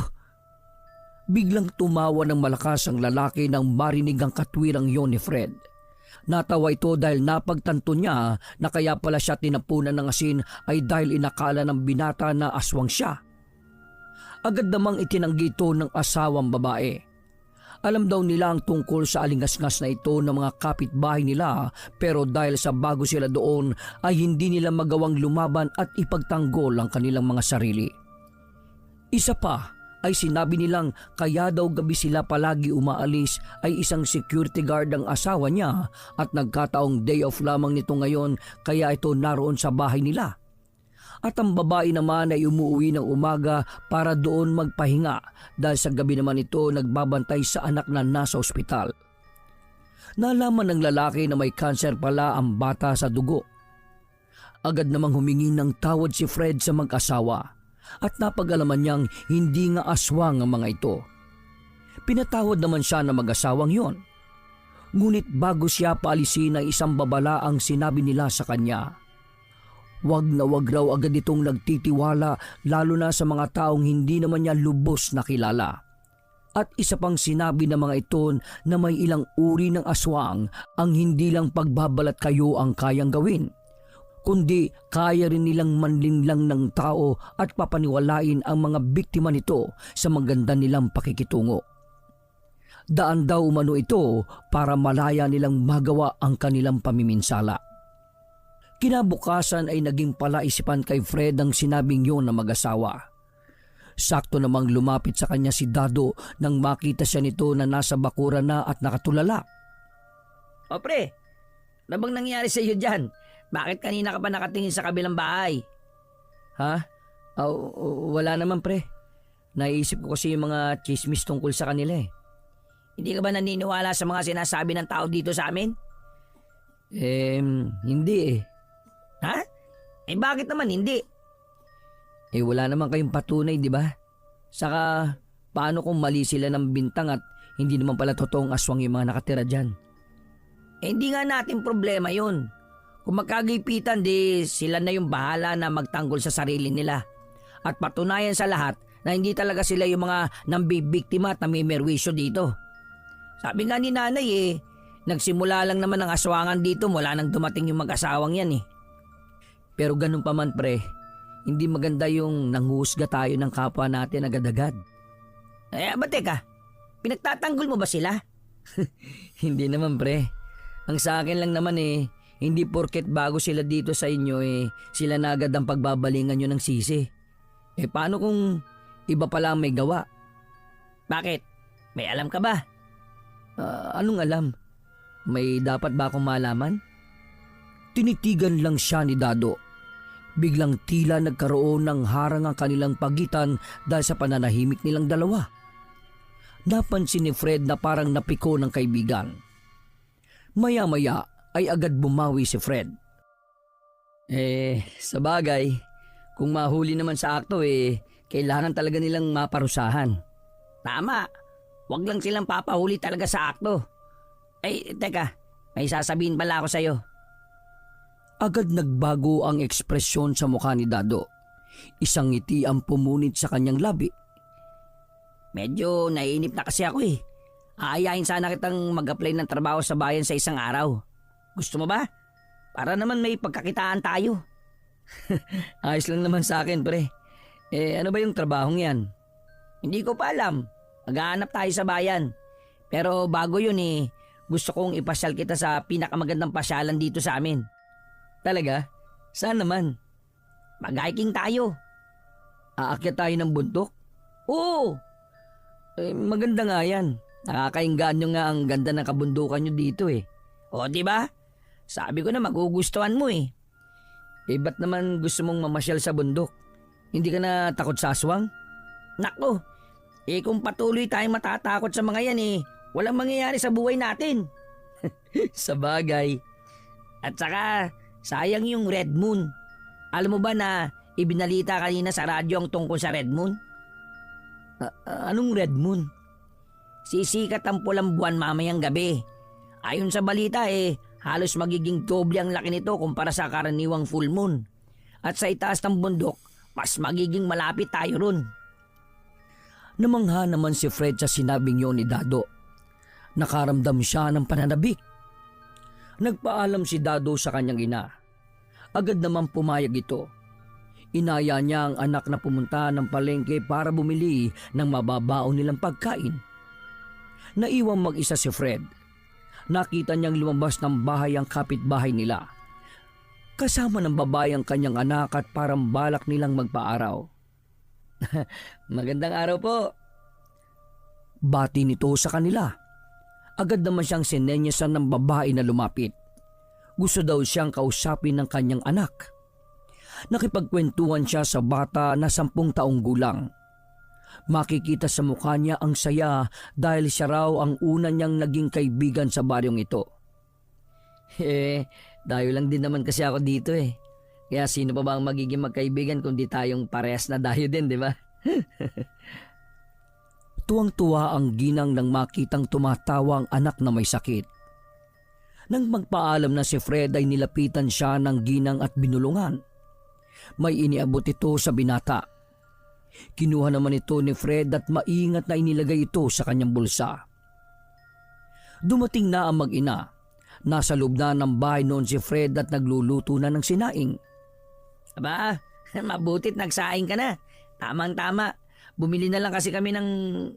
Biglang tumawa ng malakas ang lalaki nang marinig ang katwirang yon ni Fred. Natawa ito dahil napagtanto niya na kaya pala siya tinapunan ng asin ay dahil inakala ng binata na aswang siya. Agad namang itinanggi ito ng asawang babae. Alam daw nila ang tungkol sa alingasngas na ito ng mga kapitbahay nila, pero dahil sa bago sila doon ay hindi nila magawang lumaban at ipagtanggol ang kanilang mga sarili. Isa pa ay sinabi nilang kaya daw gabi sila palagi umaalis ay isang security guard ang asawa niya at nagkataong day off lamang nito ngayon kaya ito naroon sa bahay nila. At ang babae naman ay umuwi ng umaga para doon magpahinga dahil sa gabi naman ito nagbabantay sa anak na nasa ospital. Nalaman ng lalaki na may kanser pala ang bata sa dugo. Agad namang humingi ng tawad si Fred sa mag-asawa at napag-alaman niyang hindi nga aswang ang mga ito. Pinatawad naman siya ng mag-asawang yon. Ngunit bago siya paalisin ay isang babala ang sinabi nila sa kanya. Wag na wag raw agad itong nagtitiwala lalo na sa mga taong hindi naman niya lubos na kilala. At isa pang sinabi ng mga ito na may ilang uri ng aswang ang hindi lang pagbabalat kayo ang kayang gawin, kundi kaya rin nilang manlinlang ng tao at papaniwalain ang mga biktima nito sa maganda nilang pakikitungo. Daan daw umano ito para malaya nilang magawa ang kanilang pamiminsala. Kinabukasan ay naging palaisipan kay Fred ang sinabing yun ng mag-asawa. Sakto namang lumapit sa kanya si Dado nang makita siya nito na nasa bakuran na at nakatulala. O pre, ano bang nangyari sa iyo dyan? Bakit kanina ka pa nakatingin sa kabilang bahay? Ha? Wala naman pre. Naisip ko kasi yung mga chismis tungkol sa kanila eh. Hindi ka ba naniniwala sa mga sinasabi ng tao dito sa amin? Hindi eh. Ha? Bakit naman hindi? Wala naman kayong patunay, di ba? Saka, paano kung mali sila ng bintang at hindi naman pala totoong aswang yung mga nakatira dyan? Hindi nga natin problema yun. Kung magkagipitan, di sila na yung bahala na magtanggol sa sarili nila. At patunayan sa lahat na hindi talaga sila yung mga nambibiktima at namimerwisyo dito. Sabi nga ni nanay nagsimula lang naman ang aswangan dito mula nang dumating yung mag-asawang yan eh. Pero ganun pa man pre, hindi maganda yung nanghusga tayo ng kapwa natin agad-agad. Teka, pinagtatanggol mo ba sila? Hindi naman pre. Ang sa akin lang naman hindi porket bago sila dito sa inyo sila na agad ang pagbabalingan nyo ng sisi. Paano kung iba pala ang may gawa? Bakit? May alam ka ba? Anong alam? May dapat ba akong malaman? Tinitigan lang siya ni Dado. Biglang tila nagkaroon ng harang ang kanilang pagitan dahil sa pananahimik nilang dalawa. Napansin ni Fred na parang napiko ng kaibigan. Maya-maya ay agad bumawi si Fred. Sa bagay, kung mahuli naman sa akto kailangan talaga nilang maparusahan. Tama. Huwag lang silang papahuli talaga sa akto. Teka, may sasabihin pala ako sa'yo. Agad nagbago ang ekspresyon sa mukha ni Dado. Isang ngiti ang pumunit sa kanyang labi. Medyo naiinip na kasi ako Aayain sana kitang mag-apply ng trabaho sa bayan sa isang araw. Gusto mo ba? Para naman may pagkakitaan tayo. Ayos lang naman sa akin pre. Ano ba yung trabahong yan? Hindi ko pa alam. Maghahanap tayo sa bayan. Pero bago yun gusto kong ipasyal kita sa pinakamagandang pasyalan dito sa amin. Talaga? Saan naman? Mag-hiking tayo. Aakyat tayo ng bundok? Oo. Maganda nga yan. Nakakainggan nyo nga ang ganda ng kabundukan nyo dito O diba? Sabi ko na magugustuhan mo ba't naman gusto mong mamasyal sa bundok? Hindi ka na takot sa aswang? Nako, kung patuloy tayong matatakot sa mga yan walang mangyayari sa buhay natin. Sa bagay. At saka, sayang yung Red Moon. Alam mo ba na ibinalita kanina sa radyo ang tungkol sa Red Moon? Anong Red Moon? Sisikat ang pulang buwan mamayang gabi. Ayon sa balita halos magiging doble ang laki nito kumpara sa karaniwang full moon. At sa itaas ng bundok, mas magiging malapit tayo ron. Namangha naman si Fred sa sinabing yun ni Dado. Nakaramdam siya ng pananabik. Nagpaalam si Dado sa kanyang ina. Agad naman pumayag ito. Inaya niya ang anak na pumunta ng palengke para bumili ng mababaon nilang pagkain. Naiwang mag-isa si Fred. Nakita niyang lumabas ng bahay ang kapitbahay nila. Kasama ng babae ang kanyang anak at parang balak nilang magpaaraw. Magandang araw po. Bati nito sa kanila. Agad naman siyang sinenyasan ng babae na lumapit. Gusto daw siyang kausapin ng kanyang anak. Nakipagkwentuhan siya sa bata na 10 taong gulang. Makikita sa mukha niya ang saya dahil siya raw ang una niyang naging kaibigan sa baryong ito. Dayo lang din naman kasi ako dito Kaya sino pa ba ang magiging magkaibigan kundi tayong parehas na dayo din, di ba? Tuwang-tuwa ang ginang nang makitang tumatawa ang anak na may sakit. Nang magpaalam na si Fred ay nilapitan siya ng ginang at binulungan. May iniabot ito sa binata. Kinuha naman ito ni Fred at maingat na inilagay ito sa kanyang bulsa. Dumating na ang mag-ina. Nasa loob na ng bahay noon si Fred at nagluluto na ng sinaing. Aba, mabutit nagsaing ka na. Tamang-tama. Bumili na lang kasi kami ng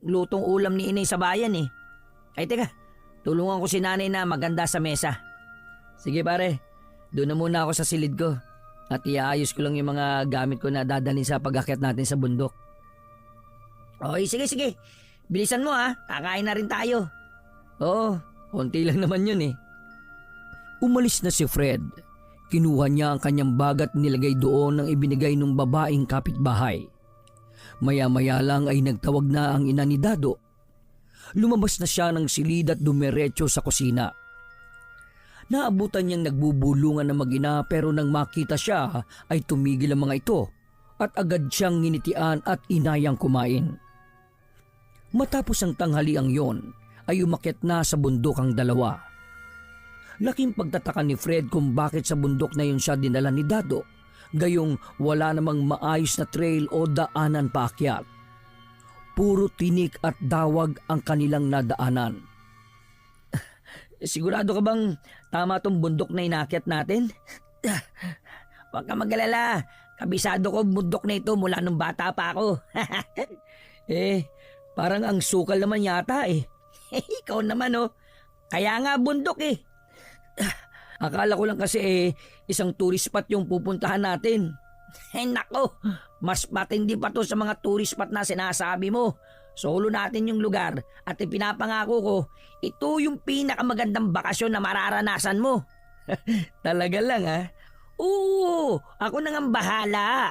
lutong ulam ni inay sa bayan Ay teka, tulungan ko si nanay na maganda sa mesa. Sige pare, doon na muna ako sa silid ko. At iaayos ko lang yung mga gamit ko na dadalhin sa pag-akyat natin sa bundok. Oy, sige. Bilisan mo ha, kakain na rin tayo. Oo, konti lang naman yun eh. Umalis na si Fred. Kinuha niya ang kanyang bag at nilagay doon ang ibinigay ng babaeng kapitbahay. Maya-maya lang ay nagtawag na ang ina ni Dado. Lumabas na siya ng silid at dumiretso sa kusina. Naabutan niyang nagbubulungan ng mag-ina pero nang makita siya ay tumigil ang mga ito at agad siyang nginitian at inayang kumain. Matapos ang tanghaliang yon ay umakyat na sa bundok ang dalawa. Laking pagtataka ni Fred kung bakit sa bundok na yun siya dinala ni Dado, gayong wala namang maayos na trail o daanan paakyat. Puro tinik at dawag ang kanilang nadaanan. Sigurado ka bang tama tong bundok na inakyat natin? Huwag ka mag-alala. Kabisado ko bundok na ito mula nung bata pa ako. Parang ang sukal naman yata eh. Ikaw naman oh. Kaya nga bundok eh. Akala ko lang kasi isang tourist spot yung pupuntahan natin. Nako, mas matindi pa to sa mga tourist spot na sinasabi mo. Solo natin yung lugar at ipinapangako ko, ito yung pinakamagandang bakasyon na mararanasan mo. Talaga lang ha? Oo, ako nang ang bahala.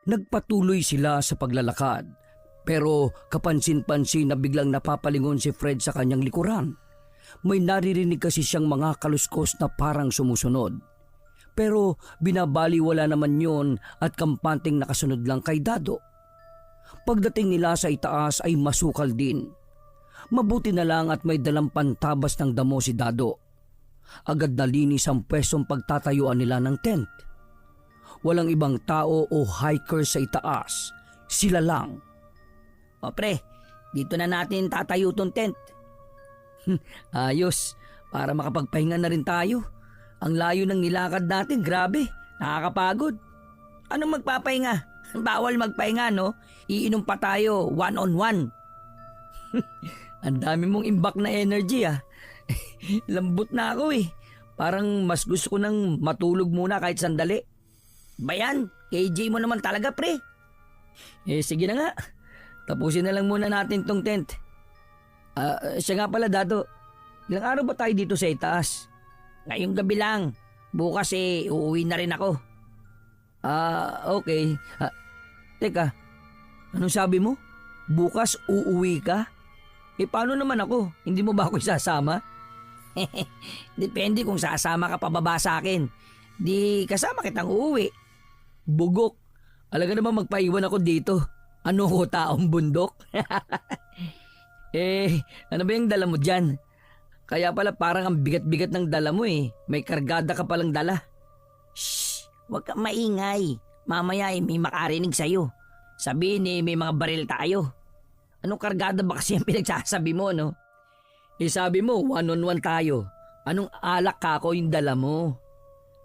Nagpatuloy sila sa paglalakad. Pero kapansin-pansin na biglang napapalingon si Fred sa kanyang likuran. May naririnig kasi siyang mga kaluskos na parang sumusunod. Pero binabaliwala naman yon at kampanteng nakasunod lang kay Dado. Pagdating nila sa itaas ay masukal din. Mabuti na lang at may dalang pantabas ng damo si Dado. Agad nalinis ang pwestong pagtatayuan nila ng tent. Walang ibang tao o hiker sa itaas. Sila lang. O pre, dito na natin tatayo tong tent. Ayos, para makapagpahinga na rin tayo. Ang layo ng nilakad natin, grabe, nakakapagod. Anong magpapahinga? Bawal magpahinga no? Iinom pa tayo, 1-on-1. Ang dami mong imbak na energy ah. Lambot na ako eh. Parang mas gusto ko nang matulog muna kahit sandali. Bayan, KJ mo naman talaga pre. Sige na nga. Tapusin na lang muna natin tong tent. Siya nga pala Dado. Ilang araw ba tayo dito sa itaas? Ngayong gabi lang. Bukas uuwi na rin ako. Okay. Teka, anong sabi mo? Bukas uuwi ka? Paano naman ako? Hindi mo ba ako isasama? Depende kung sasama ka pababa sa akin. Di kasama kitang uuwi. Bugok. Alaga naman magpaiwan ako dito. Ano ko, taong bundok? Ano ba yung dala mo dyan? Kaya pala parang ang bigat-bigat ng dala mo eh. May kargada ka palang dala. Shh! Huwag kang maingay. Mamaya may makarinig sa'yo. Sabihin may mga baril tayo. Anong kargada ba kasi ang pinagsasabi mo, no? Sabi mo, 1-on-1 tayo. Anong alak kako yung dala mo?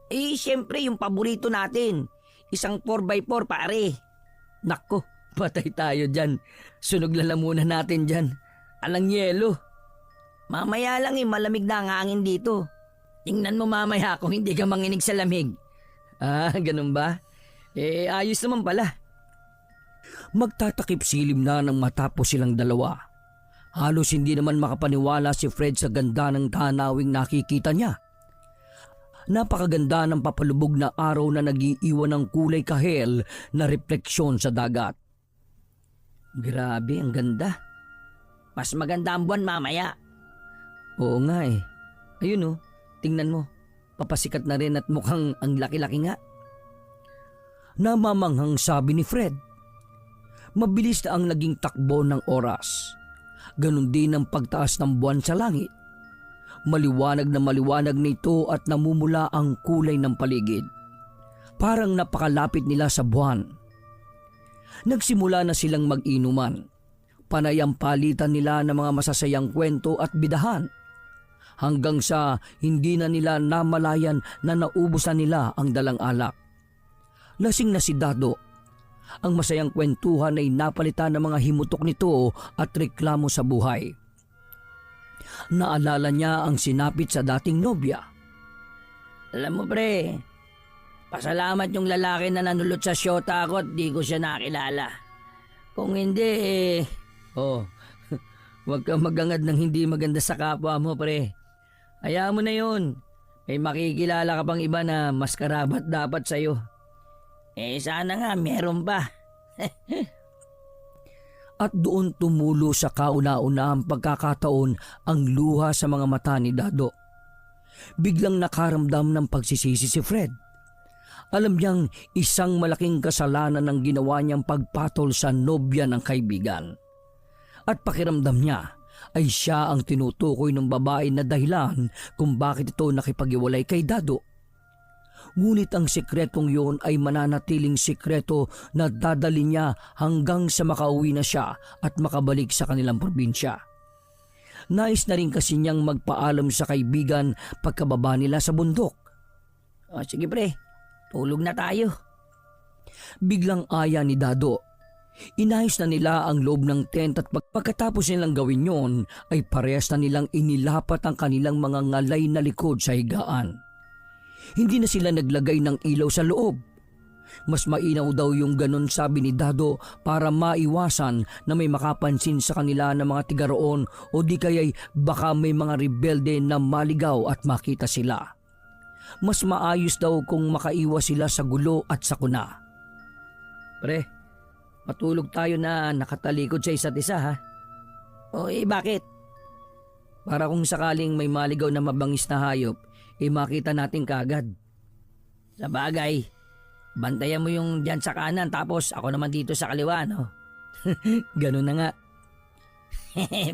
Siyempre yung paborito natin. Isang 4x4 pare. Nako, patay tayo dyan. Sunog lalamunan natin dyan. Alang yelo. Mamaya lang malamig na ang hangin dito. Tingnan mo mamaya kung hindi ka manginig sa lamig. Ganun ba? Ayos naman pala. Magtatakip silim na nang matapos silang dalawa. Halos hindi naman makapaniwala si Fred sa ganda ng tanawing nakikita niya. Napakaganda ng papalubog na araw na nag-iiwan ng kulay kahel na refleksyon sa dagat. Grabe, ang ganda. Mas maganda ang buwan mamaya. Oo nga eh. Ayun tingnan mo. Papasikat na rin at mukhang ang laki-laki nga. Namamanghang sabi ni Fred. Mabilis na ang naging takbo ng oras. Ganon din ang pagtaas ng buwan sa langit. Maliwanag nito at namumula ang kulay ng paligid. Parang napakalapit nila sa buwan. Nagsimula na silang mag-inuman. Panay ang palitan nila ng mga masasayang kwento at bidahan. Hanggang sa hindi na nila namalayan na naubusan nila ang dalang alak. Lasing na si Dado. Ang masayang kwentuhan ay napalitan ng mga himutok nito at reklamo sa buhay. Naalala niya ang sinapit sa dating nobya. Alam mo pre, pasalamat yung lalaki na nanulot sa syota ako at di ko siya nakilala. Kung hindi Oh, huwag kang magangad ng hindi maganda sa kapwa mo, pre. Hayaan mo na yun. May makikilala ka pang iba na mas karapat dapat sa'yo. sana nga meron pa. At doon tumulo sa kauna-unahang pagkakataon ang luha sa mga mata ni Dado. Biglang nakaramdam ng pagsisisi si Fred. Alam niyang isang malaking kasalanan ang ginawa niyang pagpatol sa nobya ng kaibigan. At pakiramdam niya ay siya ang tinutukoy ng babae na dahilan kung bakit ito nakipag-iwalay kay Dado. Ngunit ang sikretong yun ay mananatiling sikreto na dadali niya hanggang sa makauwi na siya at makabalik sa kanilang probinsya. Nais na rin kasi niyang magpaalam sa kaibigan pagkababa nila sa bundok. Sige pre, tulog na tayo. Biglang aya ni Dado. Inayos na nila ang loob ng tent at pagkatapos nilang gawin yon ay parehas na nilang inilapat ang kanilang mga ngalay na likod sa higaan. Hindi na sila naglagay ng ilaw sa loob. Mas mainaw daw yung ganon, sabi ni Dado, para maiwasan na may makapansin sa kanila ng mga tiga roon o di kaya'y baka may mga rebelde na maligaw at makita sila. Mas maayos daw kung makaiwas sila sa gulo at sakuna. Pre, matulog tayo na nakatalikod sa isa't isa ha. Bakit? Para kung sakaling may maligaw na mabangis na hayop, makita natin kagad. Sa bagay, bantayan mo yung dyan sa kanan tapos ako naman dito sa kaliwa, no? Ganun na nga.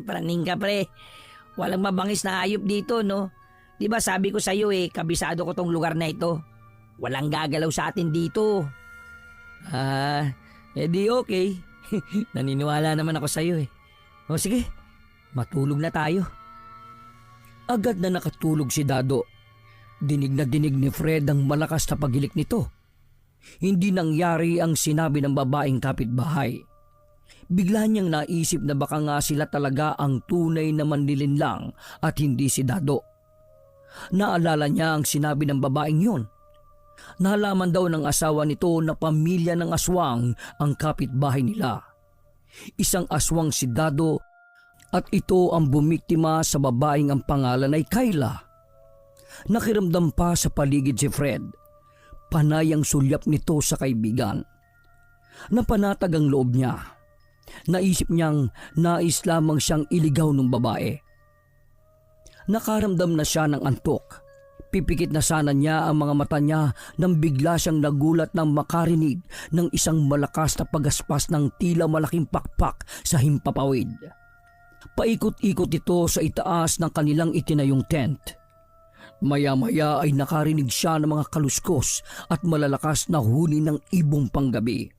Praning ka pre, walang mabangis na hayop dito, no? Di ba sabi ko sa'yo kabisado ko tong lugar na ito. Walang gagalaw sa atin dito. Di okay. Naniniwala naman ako sa'yo O sige, matulog na tayo. Agad na nakatulog si Dado. Dinig na dinig ni Fred ang malakas na pagilik nito. Hindi nangyari ang sinabi ng babaeng kapitbahay. Bigla niyang naisip na baka nga sila talaga ang tunay na manlilinlang at hindi si Dado. Naalala niya ang sinabi ng babaeng yun. Nalaman daw ng asawa nito na pamilya ng aswang ang kapitbahay nila. Isang aswang si Dado at ito ang bumiktima sa babaeng ang pangalan ay Kayla. Nakiramdam pa sa paligid si Fred. Panay ang sulyap nito sa kaibigan. Napanatag ang loob niya. Naisip niyang nais lamang siyang iligaw ng babae. Nakaramdam na siya ng antok. Pipikit na sana niya ang mga mata niya nang bigla siyang nagulat nang makarinig ng isang malakas na pagaspas ng tila malaking pakpak sa himpapawid. Paikot-ikot ito sa itaas ng kanilang itinayong tent. Maya-maya ay nakarinig siya ng mga kaluskos at malalakas na huni ng ibong panggabi.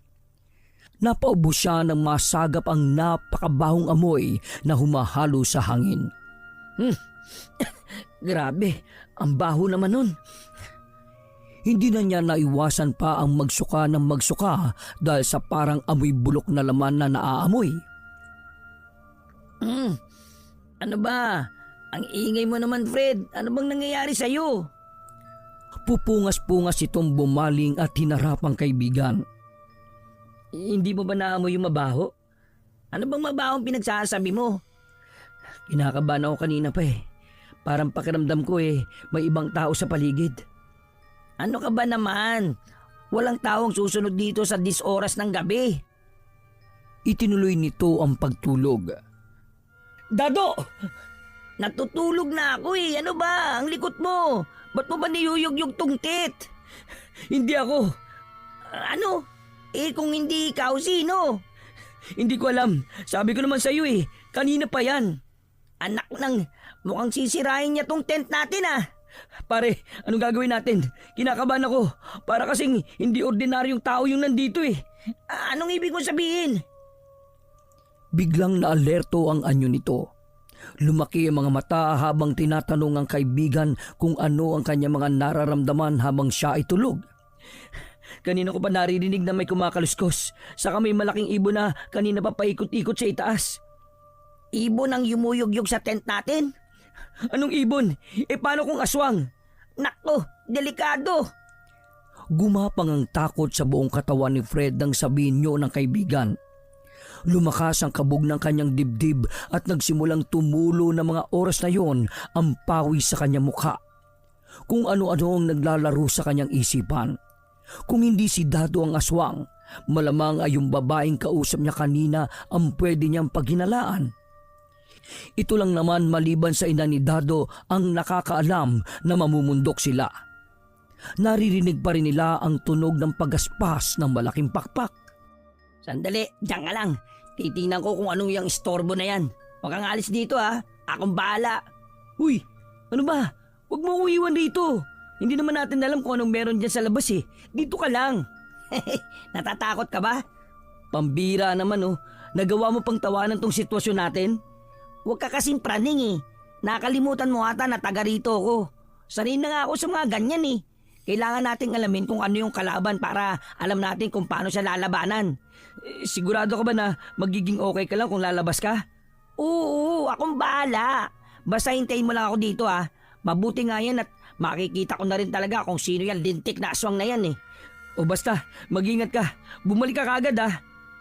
Napaubo siya nang masagap ang napakabahong amoy na humahalo sa hangin. Grabe, ang baho naman nun. Hindi na niya naiwasan pa ang magsuka ng magsuka dahil sa parang amoy bulok na laman na naaamoy. Ano ba? Ang ingay mo naman, Fred. Ano bang nangyayari sa'yo? Pupungas-pungas itong bumaling at hinarap ang kaibigan. Hindi mo ba naamoy yung mabaho? Ano bang mabahong pinagsasabi mo? Kinakabahan ako kanina pa Parang pakiramdam ko may ibang tao sa paligid. Ano ka ba naman? Walang taong susunod dito sa 10 oras ng gabi. Itinuloy nito ang pagtulog. Dado! Natutulog na ako Ano ba? Ang likot mo. Ba't mo ba niyuyug-yug tong tit? Hindi ako. Ano? Kung hindi ikaw, sino? Hindi ko alam. Sabi ko naman sa'yo Kanina pa yan. Anak ng mukhang sisirain niya tong tent natin Pare, anong gagawin natin? Kinakabahan ako. Para kasing hindi ordinaryong tao yung nandito Anong ibig mo sabihin? Biglang naalerto ang anyo nito. Lumaki ang mga mata habang tinatanong ang kaibigan kung ano ang kanyang mga nararamdaman habang siya ay tulog. Kanina ko pa naririnig na may kumakaluskos. Saka may malaking ibon na kanina pa paikot-ikot sa itaas. Ibon ang yumuyog-yog sa tent natin? Anong ibon? Paano kung aswang? Nako, delikado. Gumapang ang takot sa buong katawan ni Fred nang sabihin niyo ng kaibigan. Lumakas ang kabog ng kanyang dibdib at nagsimulang tumulo ng mga oras na yon ang pawis sa kanyang mukha. Kung ano-ano ang naglalaro sa kanyang isipan. Kung hindi si Dado ang aswang, malamang ay yung babaeng kausap niya kanina ang pwede niyang paghinalaan. Ito lang naman maliban sa ina ni Dado ang nakakaalam na mamumundok sila. Naririnig pa rin nila ang tunog ng pagaspas ng malaking pakpak. Sandali, diyan ka lang. Titingnan ko kung anong yung istorbo na yan. Huwag kang alis dito ha. Akong bahala. Uy, ano ba? Huwag mo akong iwan dito. Hindi naman natin alam kung anong meron dyan sa labas eh. Dito ka lang. Natatakot ka ba? Pambira naman oh. Nagawa mo pang tawanan tong sitwasyon natin. Huwag ka kasing praning eh. Nakalimutan mo ata na taga rito ako. Sanay na nga ako sa mga ganyan eh. Kailangan nating alamin kung ano yung kalaban para alam natin kung paano siya lalabanan. Sigurado ka ba na magiging okay ka lang kung lalabas ka? Oo, akong bahala. Basta hintayin mo lang ako dito ha. Mabuti nga yan at makikita ko na rin talaga kung sino yan lintik na aswang na yan eh. O basta, mag-ingat ka. Bumalik ka kagad ha.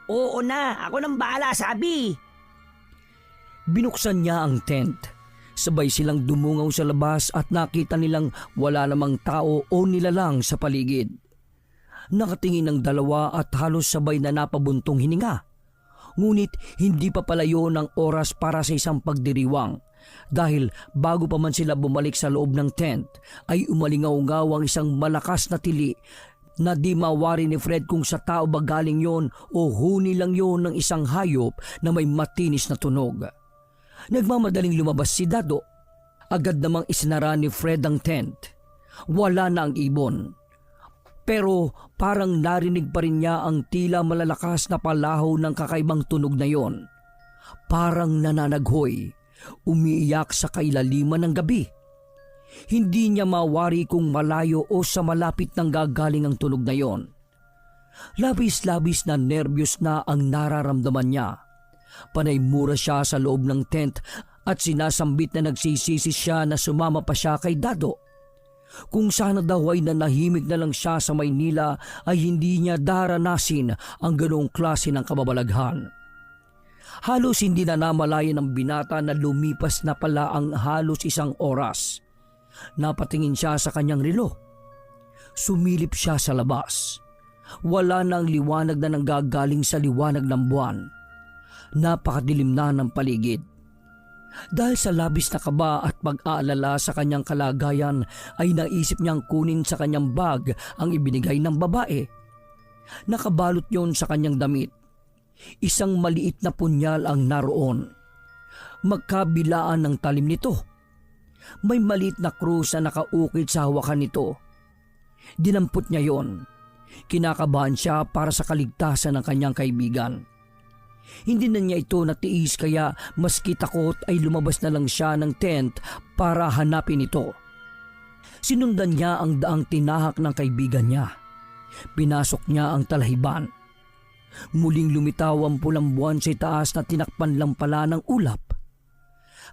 Oo na, ako nang bahala sabi. Binuksan niya ang tent. Sabay silang dumungaw sa labas at nakita nilang wala namang tao o nilalang sa paligid. Nakatingin ang dalawa at halos sabay na napabuntong hininga. Ngunit hindi pa palayo ng oras para sa isang pagdiriwang dahil bago pa man sila bumalik sa loob ng tent ay umalingaw-ngaw ang isang malakas na tili na di mawari ni Fred kung sa tao ba galing yon o huni lang yon ng isang hayop na may matinis na tunog. Nagmamadaling lumabas si Dado. Agad namang isinara ni Fred ang tent. Wala na ang ibon. Pero parang narinig pa rin niya ang tila malalakas na palahaw ng kakaibang tunog na yon. Parang nananaghoy, umiiyak sa kailaliman ng gabi. Hindi niya mawari kung malayo o sa malapit nang gagaling ang tunog na yon. Labis-labis na nervyos na ang nararamdaman niya. Panay mura siya sa loob ng tent at sinasambit na nagsisisi siya na sumama pa siya kay Dado. Kung sana daw ay nanahimik na lang siya sa Maynila ay hindi niya daranasin ang ganoong klase ng kababalaghan. Halos hindi na namalayan ng binata na lumipas na pala ang halos isang oras. Napatingin siya sa kanyang relo. Sumilip siya sa labas. Wala na ang liwanag na nanggagaling sa liwanag ng buwan. Napakadilim na ng paligid. Dahil sa labis na kaba at pag-aalala sa kanyang kalagayan ay naisip niyang kunin sa kanyang bag ang ibinigay ng babae. Nakabalot yon sa kanyang damit. Isang maliit na punyal ang naroon. Magkabilaan ng talim nito. May maliit na krus na nakaukit sa hawakan nito. Dinampot niya yon. Kinakabahan siya para sa kaligtasan ng kanyang kaibigan. Hindi na niya ito natiis kaya maski takot ay lumabas na lang siya ng tent para hanapin ito. Sinundan niya ang daang tinahak ng kaibigan niya. Pinasok niya ang talahiban. Muling lumitaw ang pulang buwan sa itaas na tinakpan lang pala ng ulap.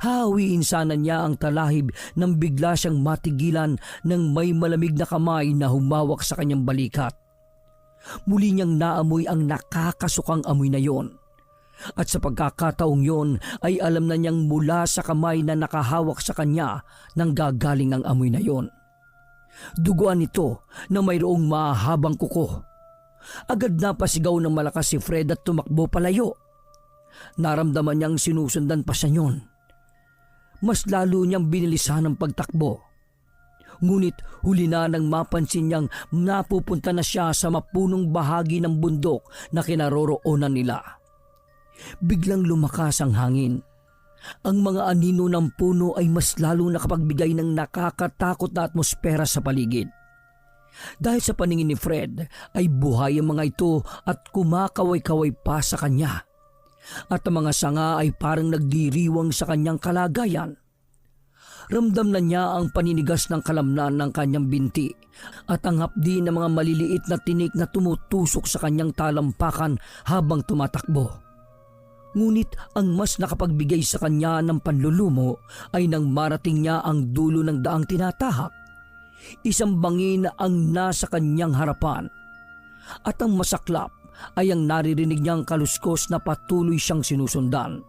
Hawiin sana niya ang talahib nang bigla siyang matigilan ng may malamig na kamay na humawak sa kanyang balikat. Muli niyang naamoy ang nakakasukang amoy na yon. At sa pagkakataong yon ay alam na niyang mula sa kamay na nakahawak sa kanya nang gagaling ang amoy na yon. Duguan ito na mayroong mahabang kuko. Agad na pasigaw ng malakas si Fred at tumakbo palayo. Naramdaman niyang sinusundan pa siya yon. Mas lalo niyang binilisan ang pagtakbo. Ngunit huli na nang mapansin niyang napupunta na siya sa mapunong bahagi ng bundok na kinaroroonan nila. Biglang lumakas ang hangin. Ang mga anino ng puno ay mas lalong nakapagbigay ng nakakatakot na atmosfera sa paligid. Dahil sa paningin ni Fred ay buhay ang mga ito at kumakaway-kaway pa sa kanya. At ang mga sanga ay parang nagdiriwang sa kanyang kalagayan. Ramdam na niya ang paninigas ng kalamnan ng kanyang binti at ang hapdi ng mga maliliit na tinik na tumutusok sa kanyang talampakan habang tumatakbo. Ngunit ang mas nakapagbigay sa kanya ng panlulumo ay nang marating niya ang dulo ng daang tinatahak. Isang bangin ang nasa kanyang harapan. At ang masaklap ay ang naririnig niyang kaluskos na patuloy siyang sinusundan.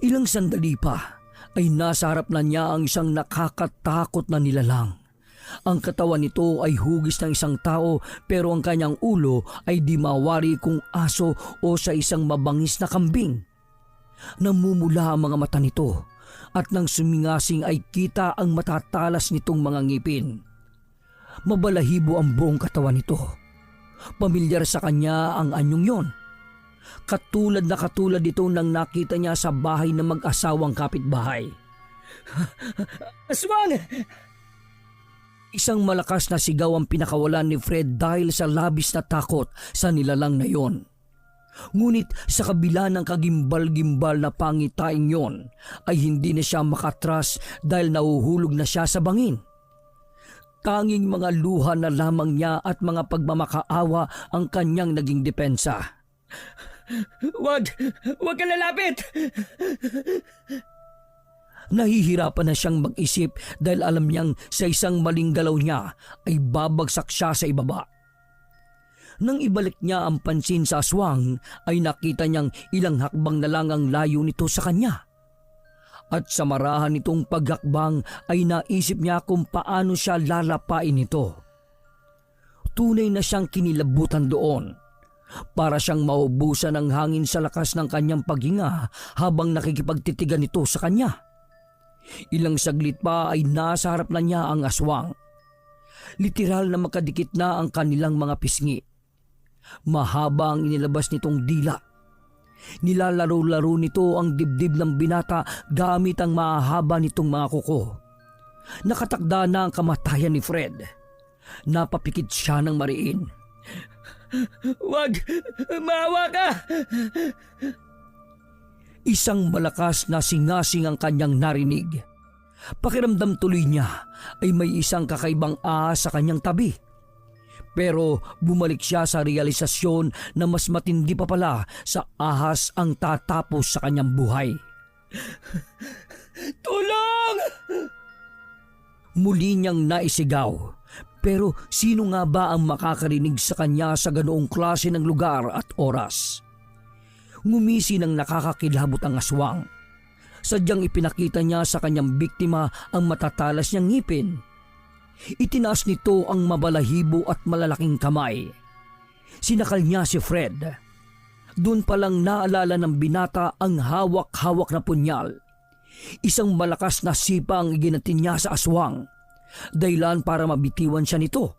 Ilang sandali pa ay nasa harap na niya ang isang nakakatakot na nilalang. Ang katawan nito ay hugis ng isang tao pero ang kanyang ulo ay di mawari kung aso o sa isang mabangis na kambing. Namumula ang mga mata nito at nang sumingasing ay kita ang matatalas nitong mga ngipin. Mabalahibo ang buong katawan nito. Pamilyar sa kanya ang anyong yon. Katulad ito nang nakita niya sa bahay ng mag-asawang kapitbahay. Aswang! Isang malakas na sigaw ang pinakawalan ni Fred dahil sa labis na takot sa nilalang na yon. Ngunit sa kabila ng kagimbal-gimbal na pangitain yon ay hindi na siya makatras dahil nahuhulog na siya sa bangin. Tanging mga luha na lamang niya at mga pagmamakaawa ang kanyang naging depensa. Wag ka lalapit! Nahihirapan na siyang mag-isip dahil alam niyang sa isang maling galaw niya ay babagsak siya sa ibaba. Nang ibalik niya ang pansin sa aswang ay nakita niyang ilang hakbang na lang ang layo nito sa kanya. At sa marahan nitong paghakbang ay naisip niya kung paano siya lalapain ito. Tunay na siyang kinilabutan doon. Para siyang maubusan ng hangin sa lakas ng kanyang paghinga habang nakikipagtitigan ito sa kanya. Ilang saglit pa ay nasa harap na niya ang aswang. Literal na makadikit na ang kanilang mga pisngi. Mahaba ang inilabas nitong dila. Nilalaro-laro nito ang dibdib ng binata gamit ang mahaba nitong mga kuko. Nakatakda na ang kamatayan ni Fred. Napapikit siya ng mariin. Wag! Maawa ka! Isang malakas na singasing ang kanyang narinig. Pakiramdam tuloy niya ay may isang kakaibang ahas sa kanyang tabi. Pero bumalik siya sa realisasyon na mas matindi pa pala sa ahas ang tatapos sa kanyang buhay. Tulong! Muli niyang naisigaw. Pero sino nga ba ang makakarinig sa kanya sa ganoong klase ng lugar at oras? Ngumisi ng nakakakilabot ang aswang. Sadyang ipinakita niya sa kanyang biktima ang matatalas niyang ngipin. Itinaas nito ang mabalahibo at malalaking kamay. Sinakal niya si Fred. Doon palang naalala ng binata ang hawak-hawak na punyal. Isang malakas na sipa ang iginatin niya sa aswang. Dahilan para mabitiwan siya nito.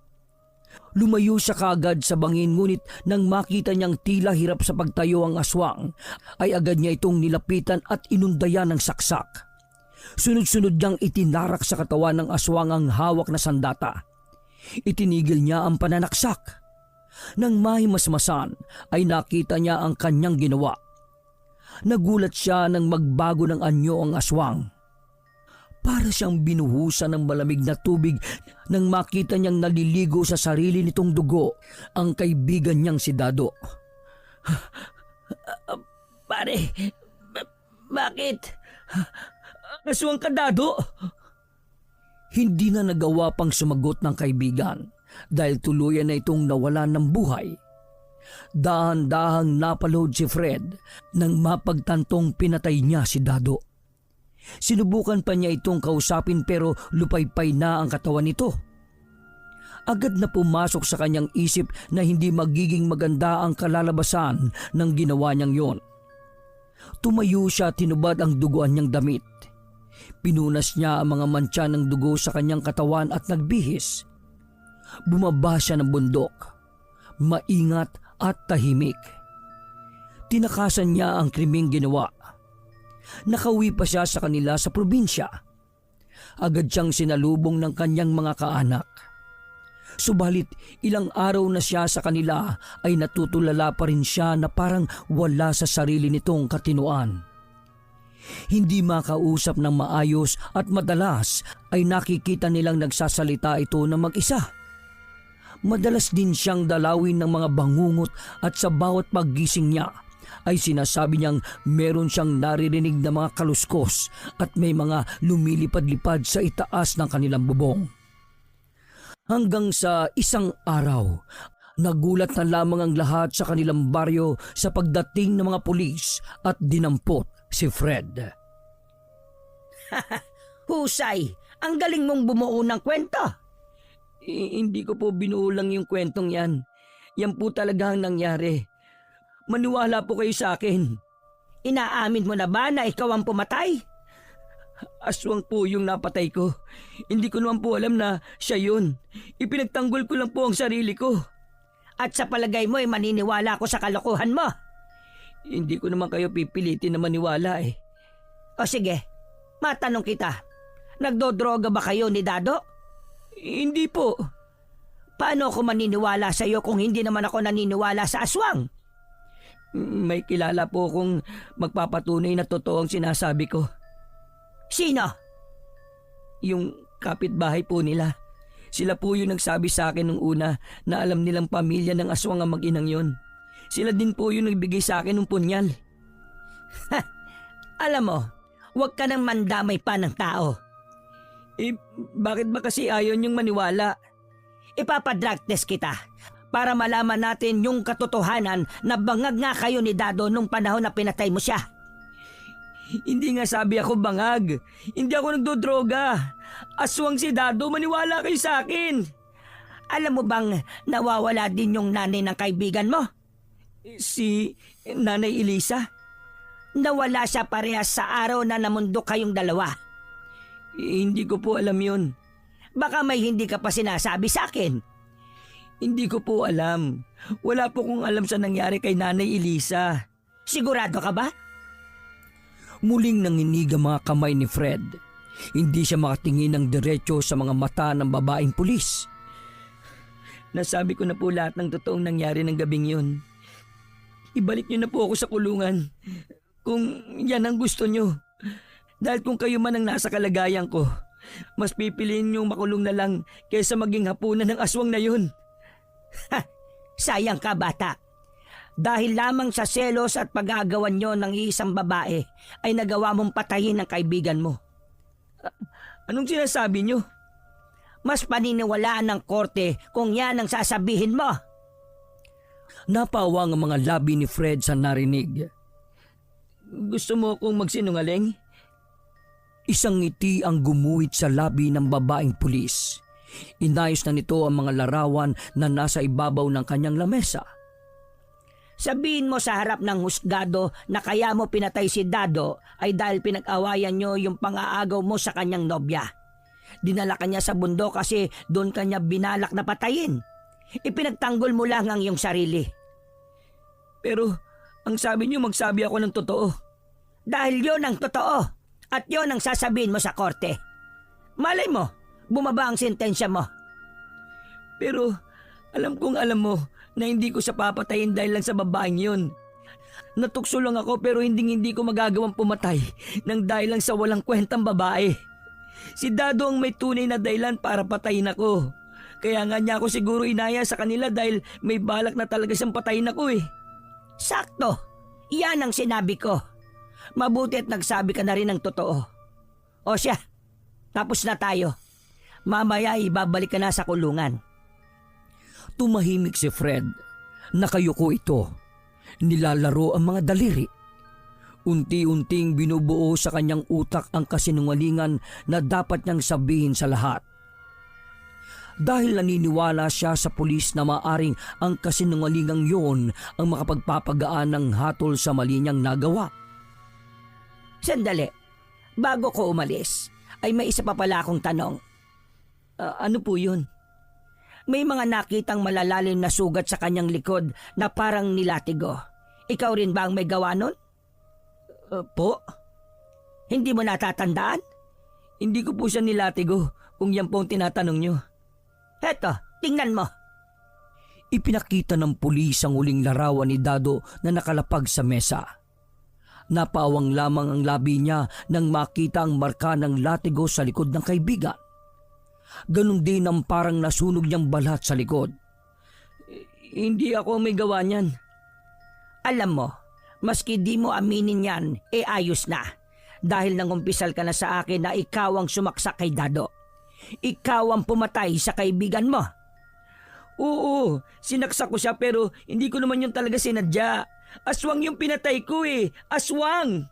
Lumayo siya kaagad sa bangin ngunit nang makita niyang tila hirap sa pagtayo ang aswang ay agad niya itong nilapitan at inundayan ng saksak. Sunod-sunod niyang itinarak sa katawan ng aswang ang hawak na sandata. Itinigil niya ang pananaksak. Nang mahimasmasan ay nakita niya ang kanyang ginawa. Nagulat siya nang magbago ng anyo ang aswang. Para siyang binuhusan ng malamig na tubig nang makita niyang naliligo sa sarili nitong dugo ang kaibigan niyang si Dado. Pare, bakit? Aswang ka, Dado! Hindi na nagawa pang sumagot ng kaibigan dahil tuluyan na itong nawalan ng buhay. Dahan-dahang napalood si Fred nang mapagtantong pinatay niya si Dado. Sinubukan pa niya itong kausapin pero lupaypay na ang katawan nito. Agad na pumasok sa kanyang isip na hindi magiging maganda ang kalalabasan ng ginawa niyang yon. Tumayo siya at tinubad ang duguan niyang damit. Pinunas niya ang mga mantsa ng dugo sa kanyang katawan at nagbihis. Bumaba siya ng bundok. Maingat at tahimik. Tinakasan niya ang krimeng ginawa. Nakauwi pa siya sa kanila sa probinsya. Agad siyang sinalubong ng kanyang mga kaanak. Subalit ilang araw na siya sa kanila ay natutulala pa rin siya na parang wala sa sarili nitong katinuan. Hindi makausap ng maayos at madalas ay nakikita nilang nagsasalita ito na mag-isa. Madalas din siyang dalawin ng mga bangungot at sa bawat paggising niya ay sinasabi niyang meron siyang naririnig na mga kaluskos at may mga lumilipad-lipad sa itaas ng kanilang bubong. Hanggang sa isang araw, nagulat na lamang ang lahat sa kanilang baryo sa pagdating ng mga pulis at dinampot si Fred. Husay, ang galing mong bumuo ng kwento. Hindi ko po binuo lang yung kwentong yan. Yan po talaga ang nangyari. Maniwala po kayo sa akin. Inaamin mo na ba na ikaw ang pumatay? Aswang po yung napatay ko. Hindi ko naman po alam na siya yun. Ipinagtanggol ko lang po ang sarili ko. At sa palagay mo ay maniniwala ako sa kalokohan mo? Hindi ko naman kayo pipilitin na maniwala eh. O sige, matanong kita. Nagdodroga ba kayo ni Dado? Hindi po. Paano ako maniniwala sa iyo kung hindi naman ako naniniwala sa aswang? May kilala po kung magpapatunay na totoo ang sinasabi ko. Sino? Yung kapitbahay po nila. Sila po yung nagsabi sa akin nung una na alam nilang pamilya ng aswang ang mag-inang yun. Sila din po yung nagbigay sa akin ng punyal. Alam mo, huwag ka nang mandamay pa ng tao. Bakit ba kasi ayaw niyong maniwala? Ipapadrug test kita para malaman natin yung katotohanan na bangag nga kayo ni Dado nung panahon na pinatay mo siya. Hindi nga sabi ako bangag. Hindi ako nagdodroga. Aswang si Dado, maniwala kayo sa akin. Alam mo bang nawawala din yung nanay ng kaibigan mo? Si Nanay Elisa? Nawala siya parehas sa araw na namundok kayong dalawa. Hindi ko po alam yun. Baka may hindi ka pa sinasabi sa akin. Hindi ko po alam. Wala po kong alam sa nangyari kay Nanay Elisa. Sigurado ka ba? Muling nanginig ang mga kamay ni Fred. Hindi siya makatingin ng diretso sa mga mata ng babaeng pulis. Nasabi ko na po lahat ng totoong nangyari ng gabing yun. Ibalik niyo na po ako sa kulungan. Kung yan ang gusto niyo. Dahil kung kayo man ang nasa kalagayan ko, mas pipiliin niyong makulong na lang kaysa maging hapunan ng aswang na yun. Sayang ka, bata. Dahil lamang sa selos at pag-aagawan nyo ng isang babae ay nagawa mong patayin ang kaibigan mo. Anong sinasabi niyo? Mas paniniwalaan ng korte kung yan ang sasabihin mo. Napawang ang mga labi ni Fred sa narinig. Gusto mo akong magsinungaling? Isang ngiti ang gumuhit sa labi ng babaeng pulis. Inayos na nito ang mga larawan na nasa ibabaw ng kanyang lamesa. Sabihin mo sa harap ng husgado na kaya mo pinatay si Dado ay dahil pinag-awayan nyo yung pang-aagaw mo sa kanyang nobya. Dinala kanya sa bundok kasi doon kanya binalak na patayin. Ipinagtanggol mo lang ang iyong sarili. Pero ang sabi niyo magsabi ako ng totoo. Dahil yon ang totoo at yon ang sasabihin mo sa korte. Malay mo, bumaba ang sentensya mo. Pero alam mo na hindi ko siya papatayin dahil lang sa babaeng yun. Natukso lang ako pero hindi ko magagawang pumatay nang dahil lang sa walang kwentang babae. Si Dado ang may tunay na dahilan para patayin ako. Kaya nga niya ako siguro inaya sa kanila dahil may balak na talaga siyang patayin ako eh. Sakto, yan ang sinabi ko. Mabuti at nagsabi ka na rin ng totoo. O siya, tapos na tayo. Mamaya ibabalik ka na sa kulungan. Tumahimik si Fred. Nakayuko ito. Nilalaro ang mga daliri. Unti-unting binubuo sa kanyang utak ang kasinungalingan na dapat niyang sabihin sa lahat. Dahil naniniwala siya sa pulis na maaring ang kasinungalingang yon ang makapagpapagaan ng hatol sa mali niyang nagawa. Sandali, bago ko umalis, ay may isa pa pala akong tanong. Ano po yun? May mga nakitang malalalim na sugat sa kanyang likod na parang nilatigo. Ikaw rin ba ang may gawa nun? Po? Hindi mo natatandaan? Hindi ko po siya nilatigo kung yan po ang tinatanong nyo. Heto, tingnan mo. Ipinakita ng pulis ang uling larawan ni Dado na nakalapag sa mesa. Napawang lamang ang labi niya nang makita ang marka ng latigo sa likod ng kaibigan. Ganon din ang parang nasunog niyang balat sa likod. Hindi ako may gawa niyan. Alam mo, Maski di mo aminin yan, ayos na. Dahil nangumpisal ka na sa akin na ikaw ang sumaksak kay Dado. Ikaw ang pumatay sa kaibigan mo. Oo, sinaksak ko siya pero hindi ko naman yun talaga sinadya. Aswang yung pinatay ko aswang!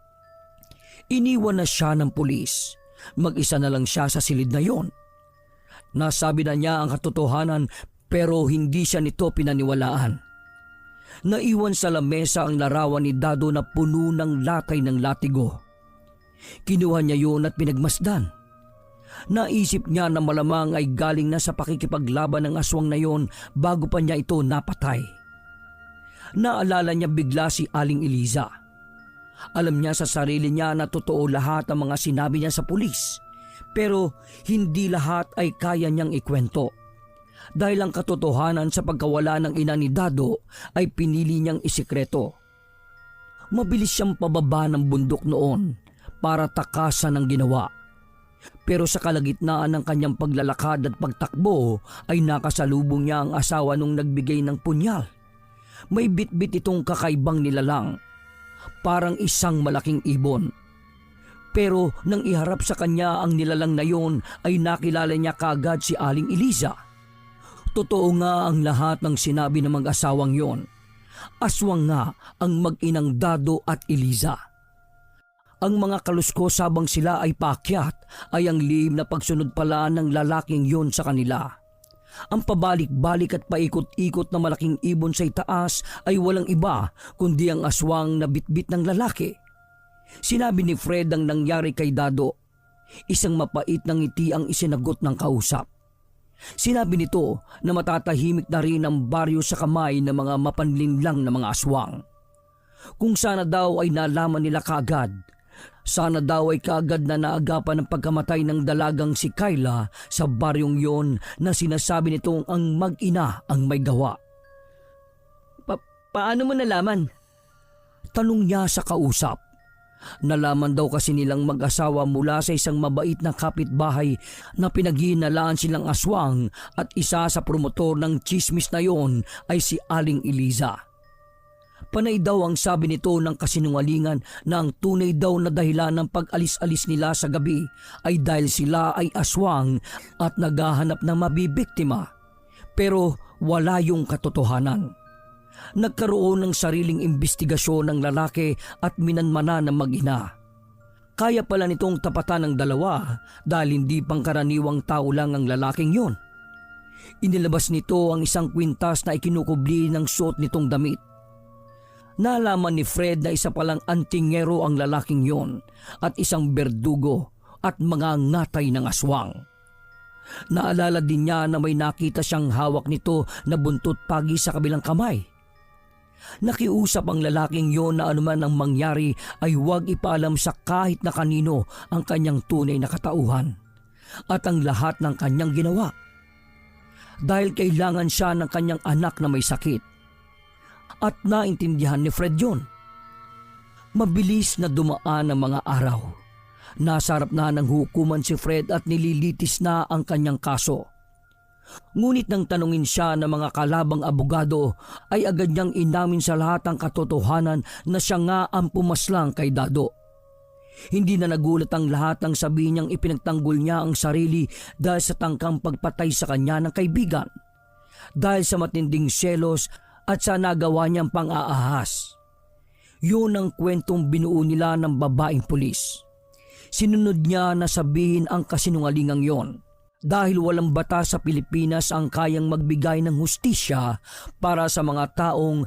Iniwan na siya ng pulis. Mag-isa na lang siya sa silid na yon. Nasabi na niya ang katotohanan pero hindi siya nito pinaniwalaan. Naiwan sa lamesa ang larawan ni Dado na puno ng latay ng latigo. Kinuha niya yun at pinagmasdan. Naisip niya na malamang ay galing na sa pakikipaglaban ng aswang na yon bago pa niya ito napatay. Naalala niya bigla si Aling Eliza. Alam niya sa sarili niya na totoo lahat ang mga sinabi niya sa pulis. Pero hindi lahat ay kaya niyang ikwento. Dahil ang katotohanan sa pagkawala ng ina ni Dado ay pinili niyang isikreto. Mabilis siyang pababa ng bundok noon para takasan ang ginawa. Pero sa kalagitnaan ng kanyang paglalakad at pagtakbo ay nakasalubong niya ang asawa nung nagbigay ng punyal. May bitbit itong kakaibang nilalang, parang isang malaking ibon. Pero nang iharap sa kanya ang nilalang na yon ay nakilala niya kagad si Aling Eliza. Totoo nga ang lahat ng sinabi ng mag-asawang yon. Aswang nga ang mag-inang Dado at Eliza. Ang mga kaluskos habang sila ay paakyat ay ang lihim na pagsunod pala ng lalaking yon sa kanila. Ang pabalik-balik at paikot-ikot na malaking ibon sa itaas ay walang iba kundi ang aswang na bitbit ng lalaki. Sinabi ni Fred ang nangyari kay Dado. Isang mapait na ngiti ang isinagot ng kausap. Sinabi nito na matatahimik na rin ang baryo sa kamay ng mga mapanlinlang na mga aswang. Kung sana daw ay nalaman nila kaagad. Sana daw ay kaagad na naagapan ng pagkamatay ng dalagang si Kayla sa baryong yon na sinasabi nitong ang mag-ina ang may gawa. Paano mo nalaman? Tanong niya sa kausap. Nalaman daw kasi nilang mag-asawa mula sa isang mabait na kapitbahay na pinaghihinalaan silang aswang at isa sa promotor ng chismis na yon ay si Aling Eliza. Panay daw ang sabi nito ng kasinungalingan na ang tunay daw na dahilan ng pag-alis-alis nila sa gabi ay dahil sila ay aswang at naghahanap ng mabibiktima. Pero wala yung katotohanan. Nagkaroon ng sariling imbestigasyon ng lalaki at minanmana ng mag-ina. Kaya pala nitong tapatan ng dalawa dahil hindi pangkaraniwang tao lang ang lalaking yon. Inilabas nito ang isang kwintas na ikinukubli ng suot nitong damit. Nalaman ni Fred na isa palang antingero ang lalaking yon at isang berdugo at mga ngatay ng aswang. Naalala din niya na may nakita siyang hawak nito na buntot pagi sa kabilang kamay. Nakiusap ang lalaking yon na anuman ang mangyari ay huwag ipaalam sa kahit na kanino ang kanyang tunay na katauhan at ang lahat ng kanyang ginawa. Dahil kailangan siya ng kanyang anak na may sakit. At naintindihan ni Fred yun. Mabilis na dumaan ang mga araw. Nasa harap na ng hukuman si Fred at nililitis na ang kanyang kaso. Ngunit nang tanungin siya ng mga kalabang abogado ay agad niyang inamin sa lahat ang katotohanan na siya nga ang pumaslang kay Dado. Hindi na nagulat ang lahat nang sabihin niyang ipinagtanggol niya ang sarili dahil sa tangkang pagpatay sa kanya ng kaibigan. Dahil sa matinding selos at sa nagawa niyang pang-aahas. Yun ang kwentong binuo nila ng babaeng pulis. Sinunod niya na sabihin ang kasinungalingang yon. Dahil walang batas sa Pilipinas ang kayang magbigay ng hustisya para sa mga taong